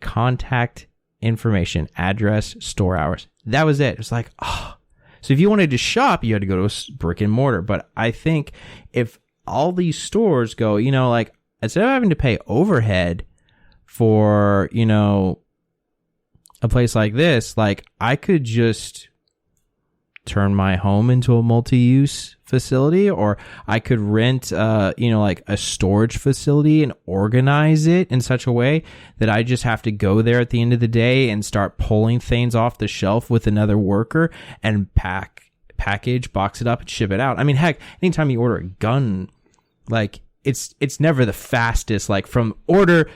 contact information, address, store hours. That was it. It was like, oh. So if you wanted to shop, you had to go to a brick and mortar. But I think if all these stores go, like, instead of having to pay overhead for, a place like this, like, I could just turn my home into a multi-use facility, or I could rent, like a storage facility and organize it in such a way that I just have to go there at the end of the day and start pulling things off the shelf with another worker and package, box it up, and ship it out. I mean, heck, anytime you order a gun, like it's never the fastest, like from order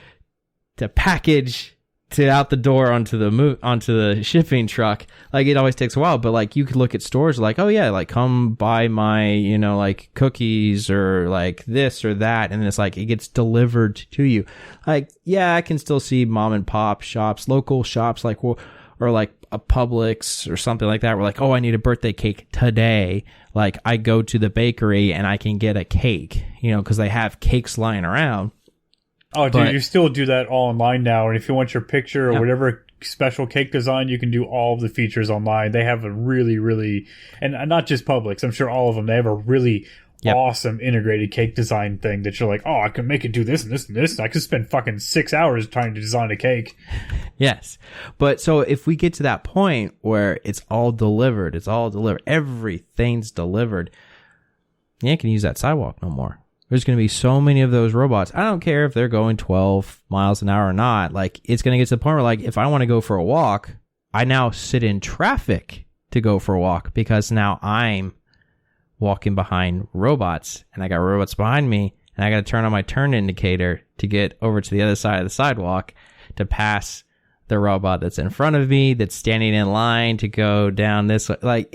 to package to out the door onto the shipping truck. Like, it always takes a while, but like you could look at stores like, oh yeah, like come buy my, like cookies or like this or that. And it's like, it gets delivered to you. Like, yeah, I can still see mom and pop shops, local shops, like, or like a Publix or something like that. We're like, oh, I need a birthday cake today. Like, I go to the bakery and I can get a cake, cause they have cakes lying around. Oh, dude, you still do that all online now. And if you want your picture or whatever special cake design, you can do all of the features online. They have a really, really, and not just Publix, I'm sure all of them, they have a really awesome integrated cake design thing that you're like, oh, I can make it do this and this and this. I could spend fucking 6 hours trying to design a cake. Yes. But so if we get to that point where it's all delivered, everything's delivered, you ain't gonna use that sidewalk no more. There's going to be so many of those robots. I don't care if they're going 12 miles an hour or not. Like, it's going to get to the point where, like, if I want to go for a walk, I now sit in traffic to go for a walk because now I'm walking behind robots, and I got robots behind me, and I got to turn on my turn indicator to get over to the other side of the sidewalk to pass the robot that's in front of me that's standing in line to go down this way. Like,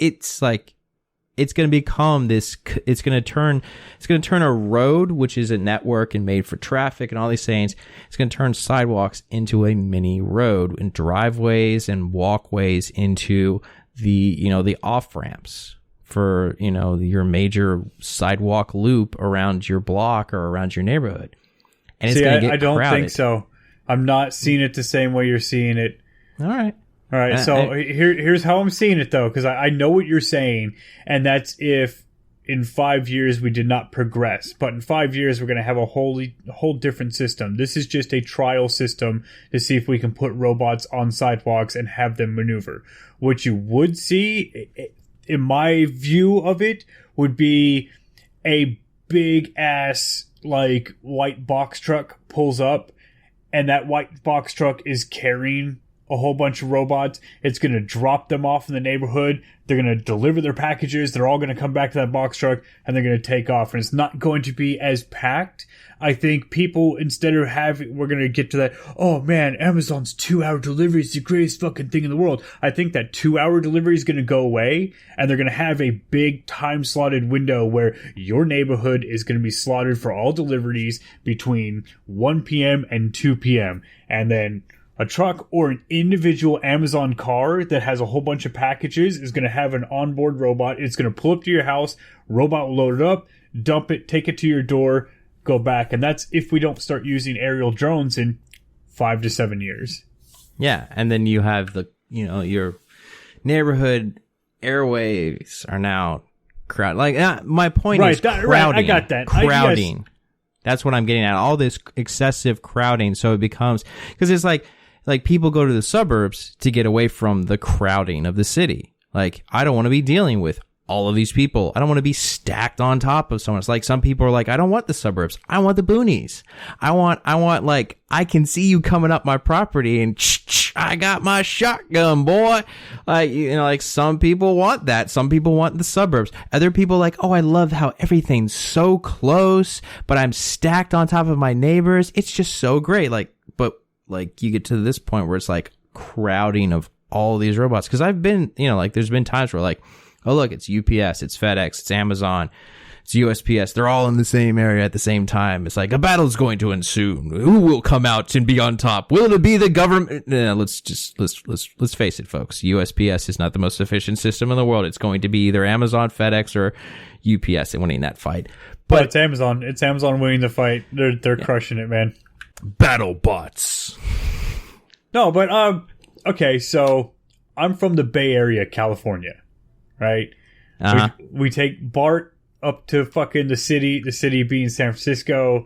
it's going to become this, it's going to turn a road, which is a network and made for traffic and all these things. It's going to turn sidewalks into a mini road, and driveways and walkways into the off ramps for, your major sidewalk loop around your block or around your neighborhood. And it's going to get crowded. I don't think so. I'm not seeing it the same way you're seeing it. All right. So here's how I'm seeing it, though, because I know what you're saying, and that's if in 5 years we did not progress. But in 5 years, we're going to have a whole different system. This is just a trial system to see if we can put robots on sidewalks and have them maneuver. What you would see, in my view of it, would be a big-ass, like, white box truck pulls up, and that white box truck is carrying a whole bunch of robots. It's going to drop them off in the neighborhood. They're going to deliver their packages. They're all going to come back to that box truck, and they're going to take off. And it's not going to be as packed. I think people, instead of we're going to get to that, oh man, Amazon's 2-hour delivery is the greatest fucking thing in the world. I think that 2-hour delivery is going to go away, and they're going to have a big time slotted window where your neighborhood is going to be slotted for all deliveries between 1 p.m. and 2 p.m. And then a truck or an individual Amazon car that has a whole bunch of packages is going to have an onboard robot. It's going to pull up to your house, robot will load it up, dump it, take it to your door, go back. And that's if we don't start using aerial drones in 5 to 7 years. Yeah, and then you have your neighborhood airways are now crowded. Like my point is crowding. Right, I got that. Crowding. That's what I'm getting at. All this excessive crowding, so it becomes, because it's like people go to the suburbs to get away from the crowding of the city. Like, I don't want to be dealing with all of these people. I don't want to be stacked on top of someone. It's like some people are like, I don't want the suburbs. I want the boonies. I want like, I can see you coming up my property and I got my shotgun, boy. Like, like some people want that. Some people want the suburbs. Other people like, oh, I love how everything's so close, but I'm stacked on top of my neighbors. It's just so great. But you get to this point where it's like crowding of all these robots. Cause I've been, there's been times where like, oh, look, it's UPS, it's FedEx, it's Amazon, it's USPS. They're all in the same area at the same time. It's like a battle's going to ensue. Who will come out and be on top? Will it be the government? No, let's face it, folks. USPS is not the most efficient system in the world. It's going to be either Amazon, FedEx, or UPS winning that fight. But it's Amazon. It's Amazon winning the fight. They're crushing it, man. Battle bots. No, but okay. So I'm from the Bay Area, California. Right? Uh-huh. We take BART up to fucking the city being San Francisco.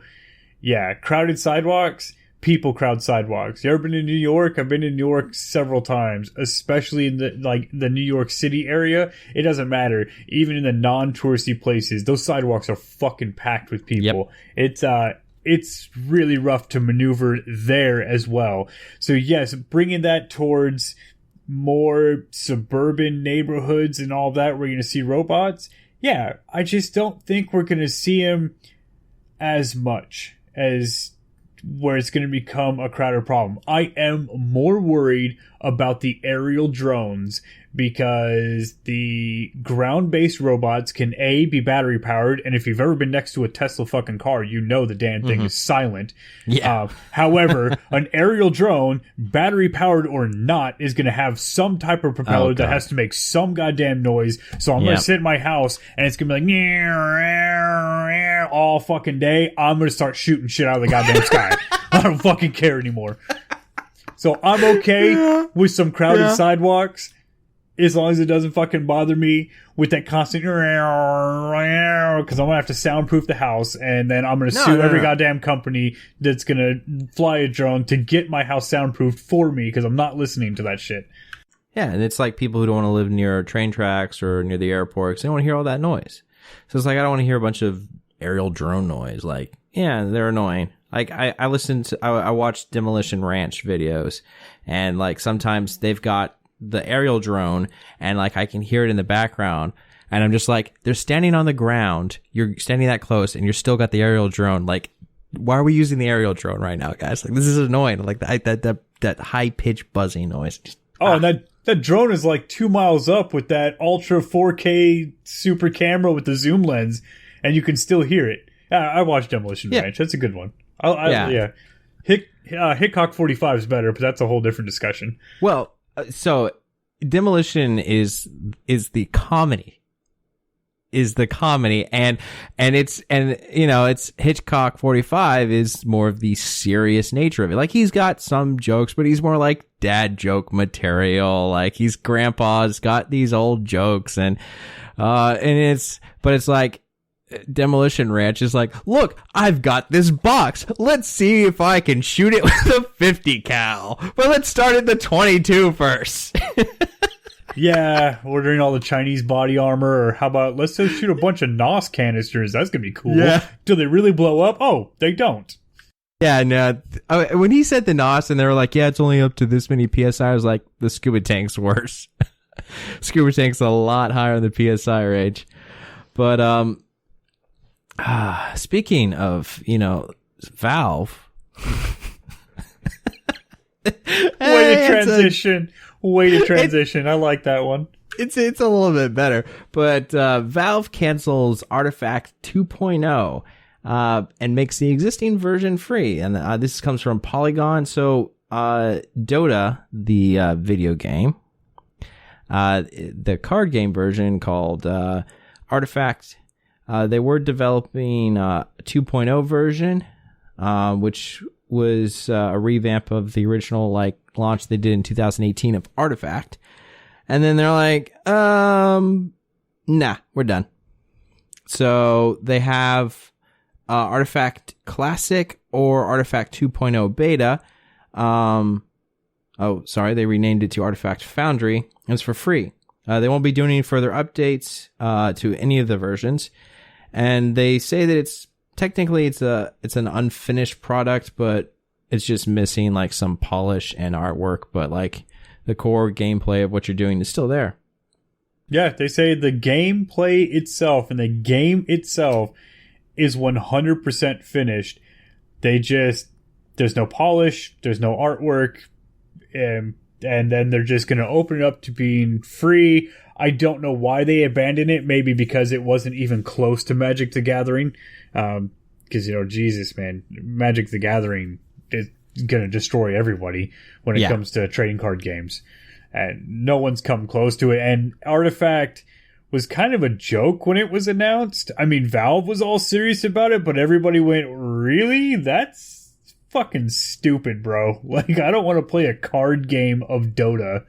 Yeah, crowded sidewalks, people crowd sidewalks. You ever been to New York? I've been to New York several times, especially in the New York City area. It doesn't matter. Even in the non-touristy places, those sidewalks are fucking packed with people. Yep. It's really rough to maneuver there as well. So yes, bringing that towards more suburban neighborhoods and all that, we're going to see robots. Yeah, I just don't think we're going to see them as much as where it's going to become a crowded problem. I am more worried about the aerial drones because the ground-based robots can be battery powered, and if you've ever been next to a Tesla fucking car, you know the damn thing is silent. Yeah. However, an aerial drone, battery powered or not, is going to have some type of propeller that has to make some goddamn noise. So I'm going to sit in my house and it's going to be like all fucking day. I'm going to start shooting shit out of the goddamn sky. I don't fucking care anymore. So I'm okay with some crowded sidewalks, as long as it doesn't fucking bother me with that constant, because I'm going to have to soundproof the house, and then I'm going to sue every goddamn company that's going to fly a drone to get my house soundproofed for me, because I'm not listening to that shit. Yeah, and it's like people who don't want to live near train tracks or near the airports. They don't want to hear all that noise. So it's like, I don't want to hear a bunch of aerial drone noise. Like, yeah, they're annoying. Like, I watched Demolition Ranch videos, and like sometimes they've got the aerial drone and like I can hear it in the background, and I'm just like, they're standing on the ground, you're standing that close, and you're still got the aerial drone. Like, why are we using the aerial drone right now, guys? Like, this is annoying. Like that high pitched buzzing noise. And that drone is like 2 miles up with that ultra 4K super camera with the zoom lens, and you can still hear it. I watched Demolition Ranch. That's a good one. Hickok 45 is better, but that's a whole different discussion. Well, so Demolition is the comedy. And it's Hitchcock 45 is more of the serious nature of it. Like, he's got some jokes, but he's more like dad joke material. Like, he's grandpa's got these old jokes, and it's like Demolition Ranch is like, look, I've got this box. Let's see if I can shoot it with a 50 cal. But let's start at the 22 first. Yeah, ordering all the Chinese body armor, or how about let's just shoot a bunch of NOS canisters. That's gonna be cool. Yeah. Do they really blow up? Oh, they don't. Yeah, no. When he said the NOS and they were like, yeah, it's only up to this many PSI, I was like, the Scuba Tank's worse. Scuba Tank's a lot higher in the PSI range. But speaking of, Valve. Way to transition. I like that one. It's a little bit better. But Valve cancels Artifact 2.0 and makes the existing version free. And this comes from Polygon. So Dota, the video game, the card game version called Artifact, they were developing a 2.0 version, which was a revamp of the original launch they did in 2018 of Artifact. And then they're like, nah, we're done. So they have Artifact Classic or Artifact 2.0 Beta. They renamed it to Artifact Foundry. And it's for free. They won't be doing any further updates to any of the versions. And they say that it's technically it's an unfinished product, but it's just missing some polish and artwork, but the core gameplay of what you're doing is still there. Yeah, they say the gameplay itself and the game itself is 100% finished. There's no polish, there's no artwork, and then they're just going to open it up to being free. I don't know why they abandoned it. Maybe because it wasn't even close to Magic the Gathering. Because, Jesus, man, Magic the Gathering is going to destroy everybody when it comes to trading card games. And no one's come close to it. And Artifact was kind of a joke when it was announced. I mean, Valve was all serious about it, but everybody went, really? That's fucking stupid, bro. I don't want to play a card game of Dota.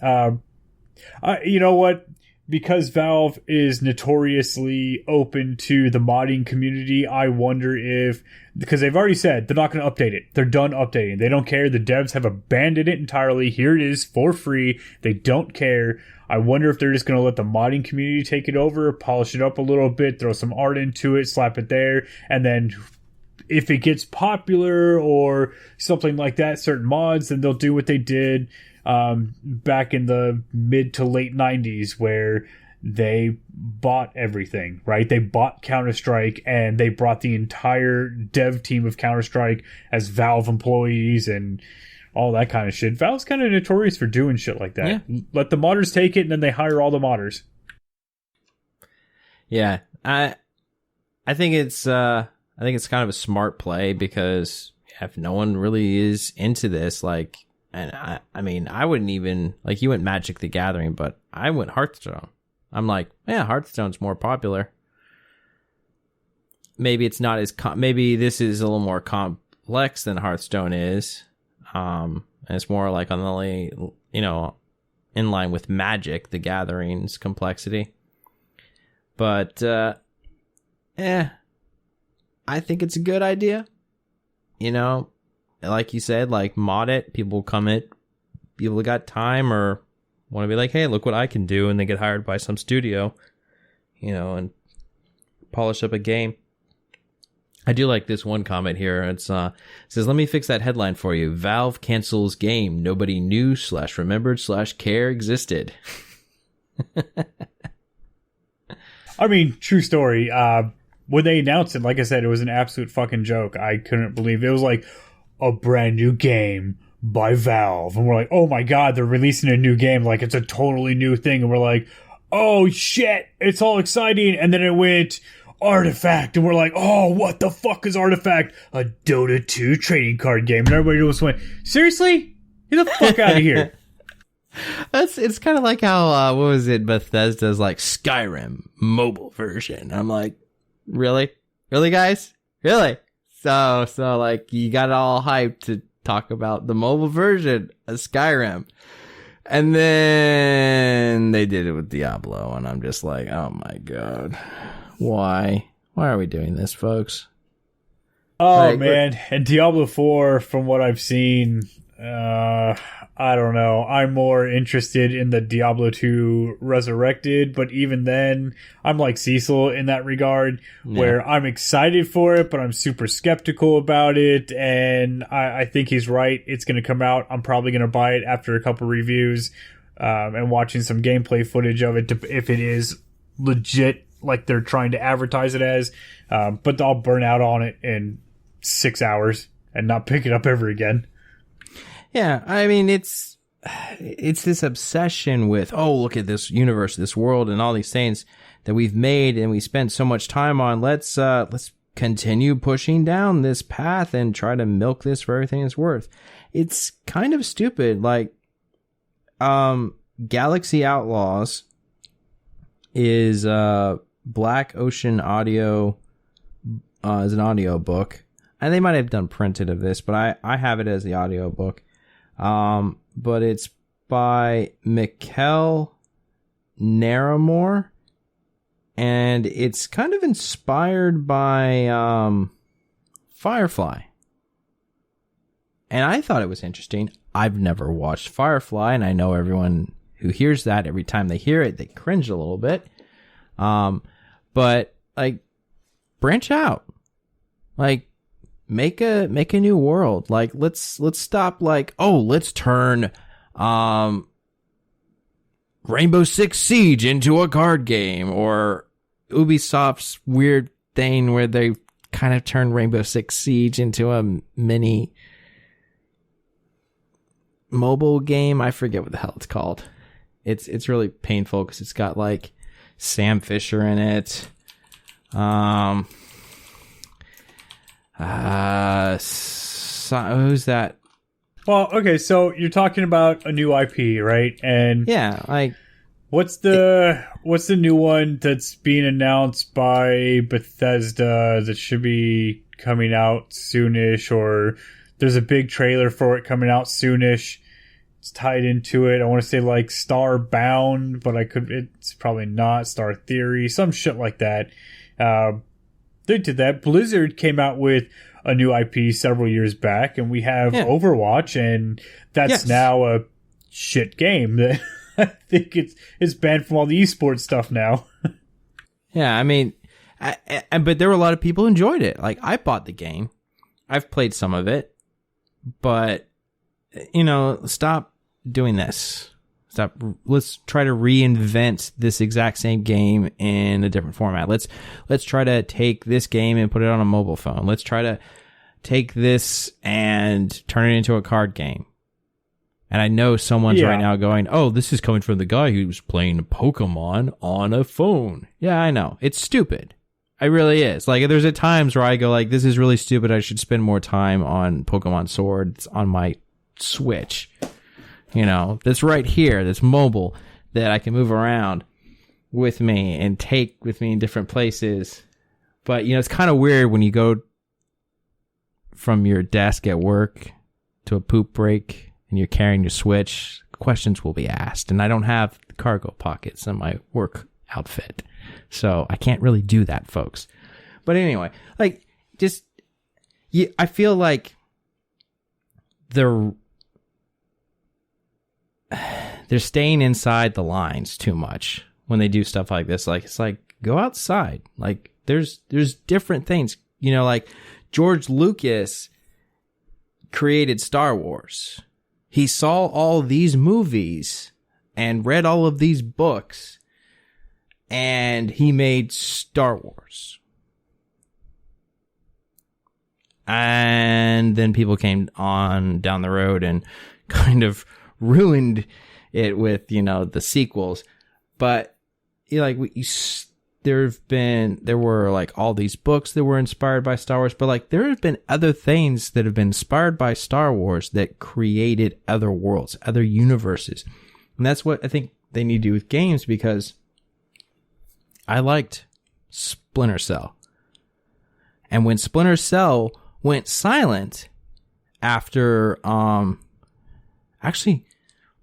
You know what? Because Valve is notoriously open to the modding community, I wonder if... Because they've already said they're not going to update it. They're done updating. They don't care. The devs have abandoned it entirely. Here it is for free. They don't care. I wonder if they're just going to let the modding community take it over, polish it up a little bit, throw some art into it, slap it there, and then if it gets popular or something like that, certain mods, then they'll do what they did back in the mid to late 90s where they bought everything, right? They bought Counter-Strike and they brought the entire dev team of Counter-Strike as Valve employees and all that kind of shit. Valve's kind of notorious for doing shit like that. Yeah. Let the modders take it and then they hire all the modders. Yeah. I think it's kind of a smart play because if no one really is into this, and I mean, I wouldn't even, you went Magic the Gathering, but I went Hearthstone. I'm like, yeah, Hearthstone's more popular. Maybe it's not as, maybe this is a little more complex than Hearthstone is. And it's more on the, in line with Magic the Gathering's complexity. But, I think it's a good idea. Like you said, mod it. People people got time or want to be like, hey, look what I can do. And they get hired by some studio, and polish up a game. I do like this one comment here. It says, let me fix that headline for you. Valve cancels game nobody knew / remembered / care existed. I mean, true story. When they announced it, like I said, it was an absolute fucking joke. I couldn't believe it. It was like a brand new game by Valve. And we're like, oh my God, they're releasing a new game. It's a totally new thing. And we're like, oh shit, it's all exciting. And then it went Artifact. And we're like, oh, what the fuck is Artifact? A Dota 2 trading card game. And everybody just went, seriously? Get the fuck out of here. It's kind of like how, what was it, Bethesda's Skyrim mobile version. I'm like, really? Really, guys? Really? So you got it all hyped to talk about the mobile version of Skyrim. And then they did it with Diablo, and I'm just like, oh my God. Why? Why are we doing this, folks? Oh, man. And Diablo 4, from what I've seen, I don't know. I'm more interested in the Diablo 2 Resurrected, but even then, I'm like Cecil in that regard, where I'm excited for it, but I'm super skeptical about it, and I think he's right. It's going to come out. I'm probably going to buy it after a couple reviews, and watching some gameplay footage of it if it is legit like they're trying to advertise it as, but I'll burn out on it in 6 hours and not pick it up ever again. Yeah, I mean, it's this obsession with, oh, look at this universe, this world, and all these things that we've made and we spent so much time on. Let's continue pushing down this path and try to milk this for everything it's worth. It's kind of stupid. Like, Galaxy Outlaws is Black Ocean Audio is an audio book. And they might have done printed of this, but I have it as the audio book. But it's by Mikkel Naramore, and it's kind of inspired by Firefly. And I thought it was interesting. I've never watched Firefly, and I know everyone who hears that, every time they hear it, they cringe a little bit. But like, branch out. Like, make a new world. Like, let's stop like, oh, let's turn Rainbow Six Siege into a card game, or Ubisoft's weird thing where they kind of turned Rainbow Six Siege into a mini mobile game. I forget what the hell it's called. It's really painful because it's got like Sam Fisher in it. Who's that? Well, okay, so you're talking about a new IP, right? And yeah, like, what's the new one that's being announced by Bethesda that should be coming out soonish, or there's a big trailer for it coming out soonish? It's tied into it. I want to say like Starbound, but it's probably not. Star Theory, some shit like that. They did that. Blizzard came out with a new IP several years back, and we have Overwatch, and that's now a shit game that I think it's banned from all the esports stuff now. Yeah, I mean, but there were a lot of people who enjoyed it. Like, I bought the game. I've played some of it, but, stop doing this. Let's try to reinvent this exact same game in a different format. Let's try to take this game and put it on a mobile phone. Let's try to take this and turn it into a card game. And I know someone's right now going, oh, this is coming from the guy who's playing Pokemon on a phone. Yeah, I know. It's stupid. It really is. Like, there's at times where I go like, this is really stupid. I should spend more time on Pokemon Sword on my Switch. That's right here, that's mobile, that I can move around with me and take with me in different places. But, it's kind of weird when you go from your desk at work to a poop break and you're carrying your Switch, questions will be asked. And I don't have cargo pockets in my work outfit, so I can't really do that, folks. But anyway, like, I feel like they're staying inside the lines too much when they do stuff like this. Like, it's like, go outside. Like, there's different things, like George Lucas created Star Wars. He saw all these movies and read all of these books, and he made Star Wars. And then people came on down the road and kind of ruined it with, the sequels. But there were like all these books that were inspired by Star Wars, but like there have been other things that have been inspired by Star Wars that created other worlds, other universes. And that's what I think they need to do with games, because I liked Splinter Cell. And when Splinter Cell went silent after actually,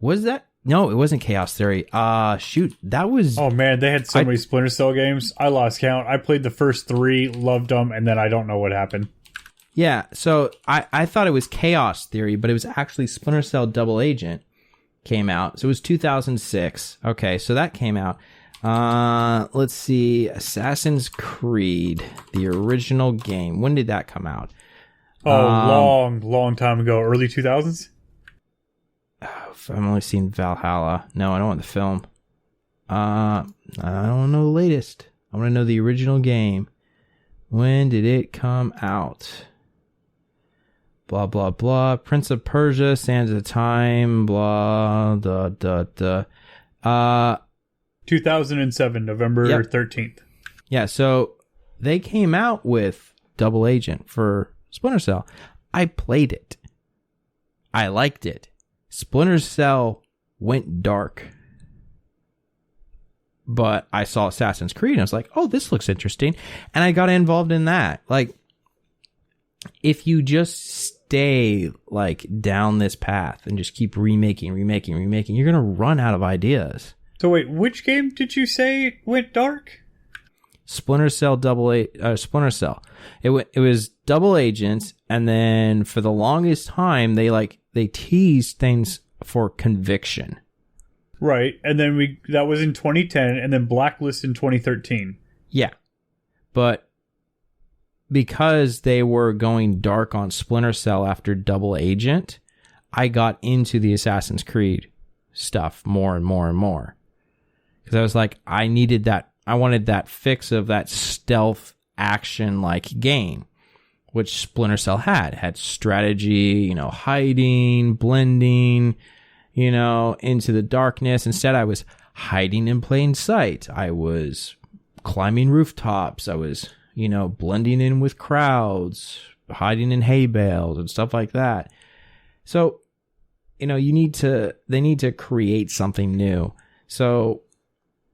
was that? No, it wasn't Chaos Theory. That was... Oh, man, they had so many Splinter Cell games. I lost count. I played the first 3, loved them, and then I don't know what happened. Yeah, so I thought it was Chaos Theory, but it was actually Splinter Cell Double Agent came out. So it was 2006. Okay, so that came out. Let's see. Assassin's Creed, the original game. When did that come out? Oh, long time ago. Early 2000s? I've only seen Valhalla. No, I don't want the film. I don't know the latest. I want to know the original game. When did it come out? Blah, blah, blah. Prince of Persia, Sands of Time, blah, 2007, November 13th. Yeah, so they came out with Double Agent for Splinter Cell. I played it. I liked it. Splinter Cell went dark. But I saw Assassin's Creed and I was like, oh, this looks interesting. And I got involved in that. Like, if you just stay like down this path and just keep remaking, you're going to run out of ideas. So wait, which game did you say went dark? Splinter Cell Splinter Cell. It was Double Agents, and then for the longest time they teased things for Conviction. Right, and then that was in 2010, and then Blacklist in 2013. Yeah, but because they were going dark on Splinter Cell after Double Agent, I got into the Assassin's Creed stuff more and more and more. Because I was like, I wanted that fix of that stealth action like game, which Splinter Cell had strategy, hiding, blending, into the darkness. Instead, I was hiding in plain sight. I was climbing rooftops. I was, blending in with crowds, hiding in hay bales and stuff like that. So, they need to create something new. So,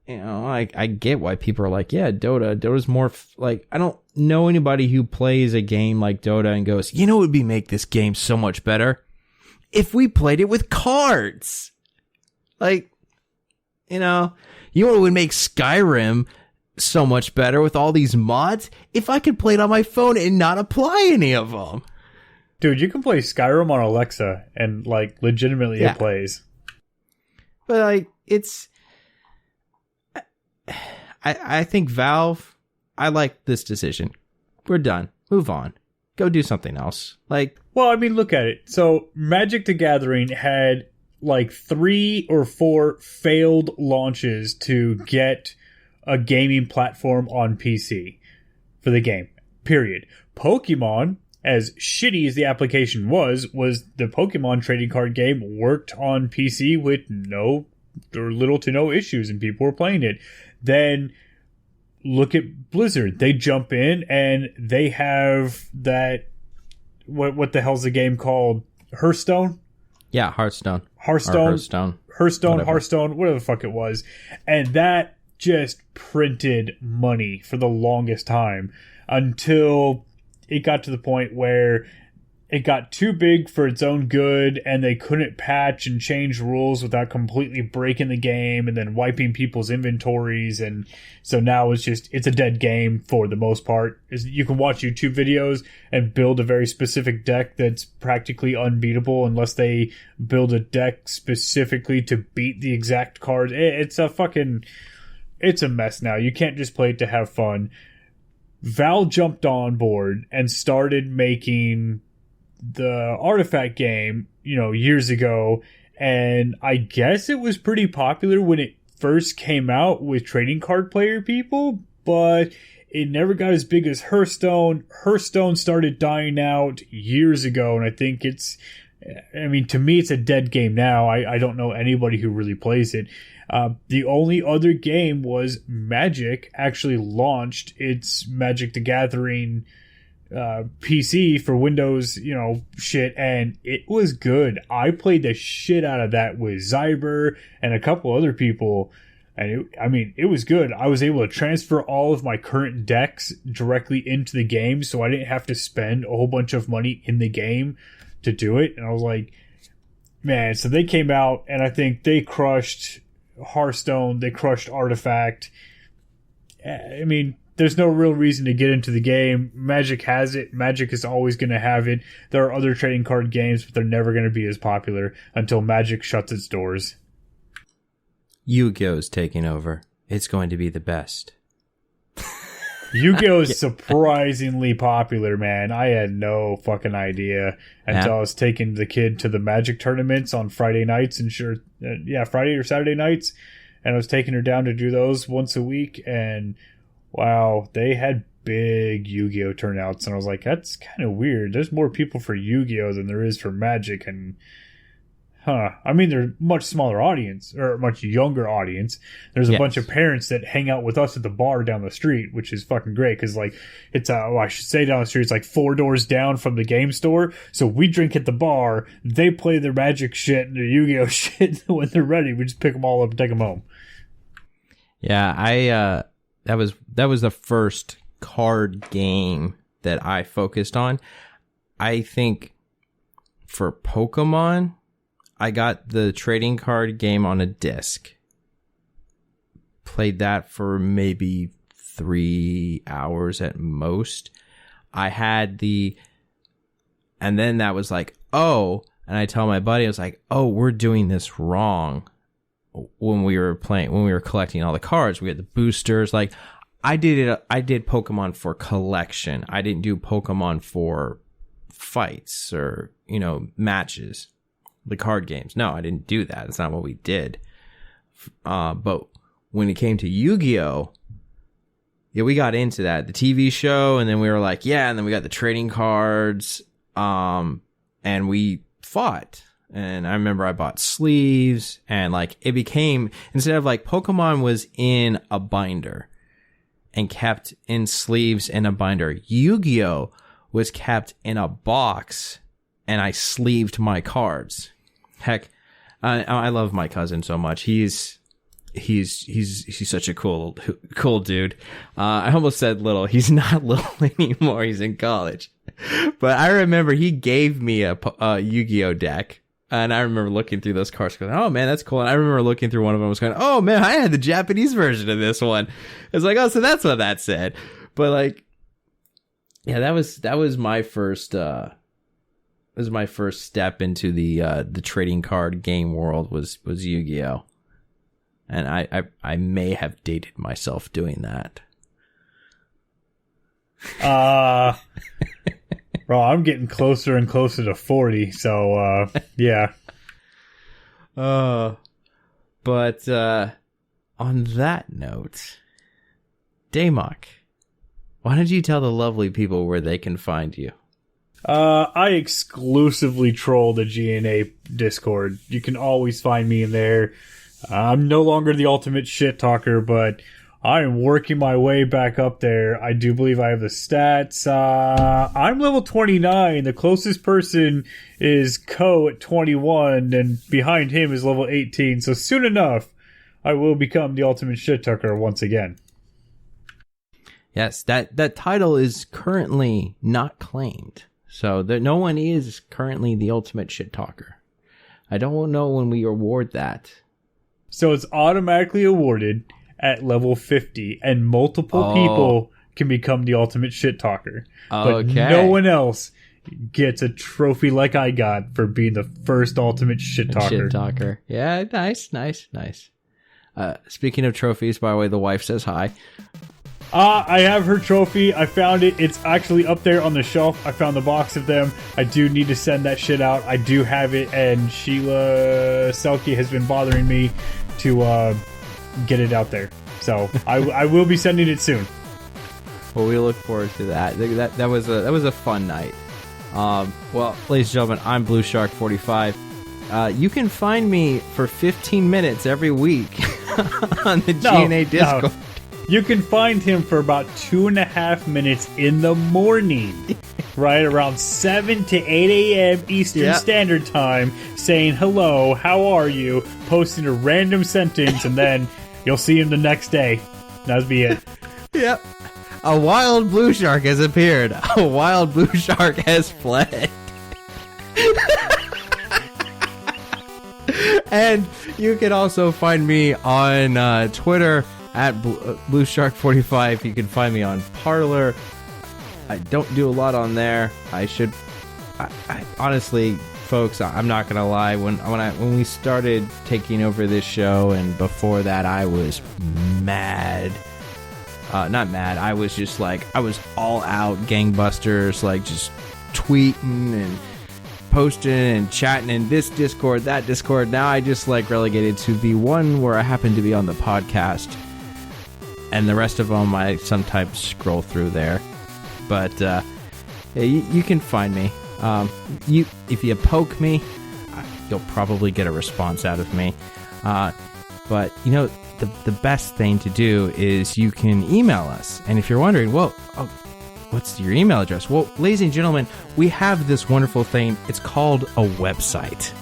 I get why people are like, yeah, Dota's more like, I don't know anybody who plays a game like Dota and goes, it would make this game so much better if we played it with cards. Like, what would make Skyrim so much better with all these mods? If I could play it on my phone and not apply any of them. Dude, you can play Skyrim on Alexa and like legitimately it plays. But like, it's, I think Valve, I like this decision. We're done. Move on. Go do something else. Like, well, I mean, look at it. So Magic the Gathering had like 3 or 4 failed launches to get a gaming platform on PC for the game, period. Pokemon, as shitty as the application was the Pokemon trading card game worked on PC with no or little to no issues, and people were playing it. Then look at Blizzard. They jump in and they have that, what the hell's the game called? Hearthstone? Yeah, Hearthstone, whatever the fuck it was. And that just printed money for the longest time until it got to the point where it got too big for its own good and they couldn't patch and change rules without completely breaking the game and then wiping people's inventories. And so now it's a dead game for the most part. You can watch YouTube videos and build a very specific deck that's practically unbeatable unless they build a deck specifically to beat the exact card. It's a mess now. You can't just play it to have fun. Valve jumped on board and started making the Artifact game, years ago, and I guess it was pretty popular when it first came out with trading card player people, but it never got as big as Hearthstone. Hearthstone started dying out years ago, and I think to me, it's a dead game now. I don't know anybody who really plays it. The only other game was Magic actually launched its Magic the Gathering PC for Windows, shit, and it was good. I played the shit out of that with Zyber and a couple other people, and it was good. I was able to transfer all of my current decks directly into the game, so I didn't have to spend a whole bunch of money in the game to do it. And I was like, man, so they came out, and I think they crushed Hearthstone, they crushed Artifact. there's no real reason to get into the game. Magic has it. Magic is always going to have it. There are other trading card games, but they're never going to be as popular until Magic shuts its doors. Yu-Gi-Oh's taking over. It's going to be the best. Yu-Gi-Oh! Is surprisingly popular, man. I had no fucking idea until I was taking the kid to the Magic tournaments on Friday nights and Friday or Saturday nights. And I was taking her down to do those once a week. And wow, they had big Yu-Gi-Oh! Turnouts. And I was like, that's kind of weird. There's more people for Yu-Gi-Oh! Than there is for Magic. And I mean, they're much smaller audience, or much younger audience. There's a bunch of parents that hang out with us at the bar down the street, which is fucking great, because, like, it's, I should say down the street, it's like 4 doors down from the game store. So we drink at the bar, they play their Magic shit and their Yu-Gi-Oh! Shit when they're ready. We just pick them all up and take them home. Yeah, that was the first card game that I focused on. I think for Pokemon, I got the trading card game on a disc. Played that for maybe 3 hours at most. I had and then that was like, oh, and I tell my buddy, I was like, oh, we're doing this wrong. When we were collecting all the cards, we had the boosters. Like, I did Pokemon for collection. I didn't do Pokemon for fights or, matches. The card games. No, I didn't do that. That's not what we did. But when it came to Yu-Gi-Oh, we got into that. The TV show, and then we were like, and then we got the trading cards, and we fought. And I remember I bought sleeves, and like it became, instead of like Pokemon was in a binder and kept in sleeves in a binder, Yu-Gi-Oh was kept in a box, and I sleeved my cards. Heck, I love my cousin so much. He's such a cool dude. I almost said little. He's not little anymore. He's in college. But I remember he gave me a Yu-Gi-Oh deck, and I remember looking through those cards, going, "Oh man, that's cool." And I remember looking through one of them, and was going, "Oh man, I had the Japanese version of this one." It's like, oh, so that's what that said. But like, yeah, that was my first. This was my first step into the trading card game world was Yu-Gi-Oh, and I may have dated myself doing that. Bro, I'm getting closer and closer to 40, so yeah. But on that note, Damok, why don't you tell the lovely people where they can find you? I exclusively troll the G.N.A. Discord. You can always find me in there. I'm no longer the ultimate shit talker, but I am working my way back up there. I do believe I have the stats. I'm level 29. The closest person is Ko at 21, and behind him is level 18. So soon enough, I will become the ultimate shit talker once again. Yes, that title is currently not claimed. So no one is currently the ultimate shit talker. I don't know when we award that. So it's automatically awarded at level 50, and multiple people can become the ultimate shit talker. But no one else gets a trophy like I got for being the first ultimate shit talker. Yeah, nice. Speaking of trophies, by the way, the wife says hi. I have her trophy. I found it. It's actually up there on the shelf. I found the box of them. I do need to send that shit out. I do have it, and Sheila Selke has been bothering me to get it out there. So I will be sending it soon. Well, we look forward to that. That was a fun night. Well, ladies and gentlemen, I'm Blue Shark 45. You can find me for 15 minutes every week on the G.N.A. Discord. No. You can find him for about 2.5 minutes in the morning, right around 7 to 8 a.m. Eastern Standard Time, saying hello, how are you, posting a random sentence, and then you'll see him the next day. That'll be it. Yep. A wild blue shark has appeared. A wild blue shark has fled. And you can also find me on Twitter at Blue Shark 45. You can find me on Parler. I don't do a lot on there. I honestly, folks, I'm not gonna lie. When we started taking over this show, and before that, I was mad. Not mad. I was just like, I was all out gangbusters, like just tweeting and posting and chatting in this Discord, that Discord. Now I just like relegated to the one where I happen to be on the podcast, and the rest of them I sometimes scroll through there. But you can find me. If you poke me, you'll probably get a response out of me. But you know, the best thing to do is you can email us. And if you're wondering, well, what's your email address? Well, ladies and gentlemen, we have this wonderful thing. It's called a website.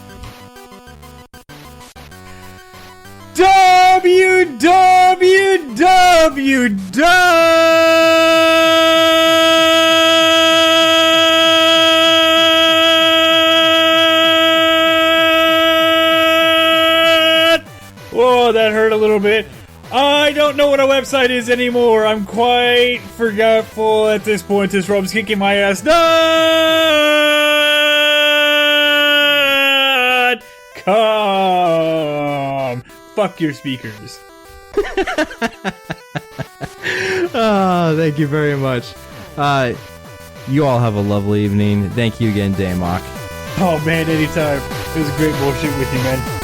Whoa, that hurt a little bit. I don't know what a website is anymore. I'm quite forgetful at this point. This rope's kicking my ass. Come. Fuck your speakers. Oh, thank you very much. You all have a lovely evening. Thank you again, Daymok. Oh, man, anytime. It was a great bullshit with you, man.